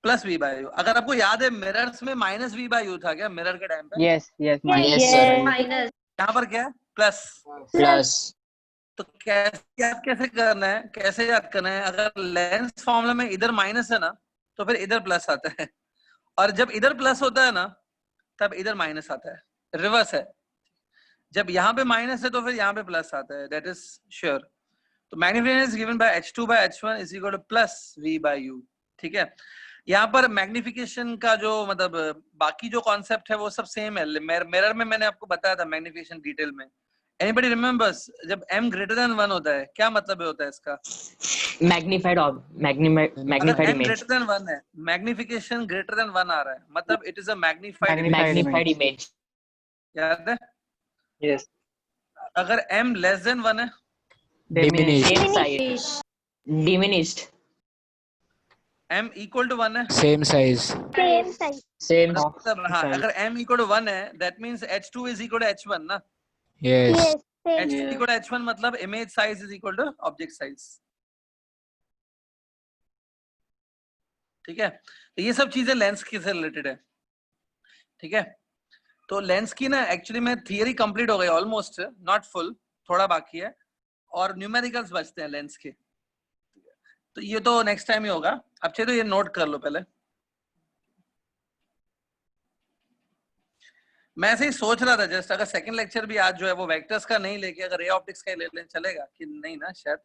Plus v by u, अगर आपको याद है मिरर्स में माइनस v बाय u था क्या मिरर के टाइम पे? Yes yes yes sir. Minus. यहाँ पर क्या है? प्लस। प्लस तो कैसे करना है, कैसे याद करना है? अगर लेंस फॉर्मूला में इधर माइनस है ना, तो फिर इधर प्लस आता है, और जब इधर प्लस होता है ना, तब इधर माइनस आता है। रिवर्स है, जब यहाँ पे माइनस है तो फिर यहाँ पे प्लस आता है, दैट इज श्योर। तो magnification is given by h2 by h1 is equal two plus v by u। ठीक है, यहाँ पर मैग्निफिकेशन का जो मतलब बाकी जो कॉन्सेप्ट है वो सब सेम है। मिरर में मैंने आपको बताया था मैग्निफिकेशन डिटेल में। एनीबॉडी रिमेंबर्स, जब m ग्रेटर देन 1 होता है क्या मतलब होता है इसका? मैग्नीफाइड अगर m इमेज, ग्रेटर देन 1 है, मैग्निफिकेशन ग्रेटर देन 1 आ रहा है, मतलब it is a magnified magnified image. याद है? यस। अगर m लेस देन 1 है, Diminished. Same size, diminished, m equal to 1 है, Same size. सेम। मतलब हाँ, अगर m इक्वल टू 1 है, that means h2 is equal to h1 ना। Yes. h2 equal to h1 मतलब image size is equal to object size. ठीक है, तो ये सब चीजें लेंस की से रिलेटेड है। ठीक है, तो लेंस की ना एक्चुअली में थियरी कंप्लीट हो गई ऑलमोस्ट, नॉट फुल, थोड़ा बाकी है, और न्यूमेरिकल्स बचते हैं लेंस के। तो ये तो नेक्स्ट टाइम ही होगा। अब चलो ये नोट कर लो पहले। मैं ऐसे ही सोच रहा था जस्ट, अगर सेकंड लेक्चर भी आज जो है वो वेक्टर्स का नहीं लेके अगर रे ऑप्टिक्स का ले लें, चलेगा कि नहीं? ना शायद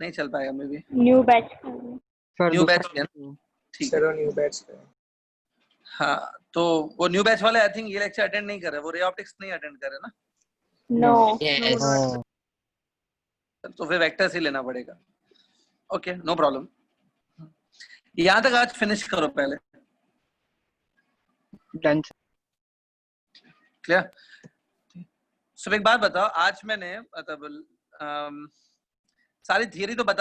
नहीं चल पाएगा, may be. New batch new batch, ठीक है, न्यू बैच। हाँ, तो वो न्यू बैच वाले आई थिंक ये लेक्चर अटेंड नहीं कर रहे, वो रे ऑप्टिक्स नहीं अटेंड कर रहे ना, नो यस, Oh. तो फिर वेक्टर्स ही लेना पड़ेगा। Okay, no problem. यहाँ तक आज फिनिश करो पहले, डन। क्लियर? सब एक बात बताओ, आज मैंने मतलब सारी थियरी तो बता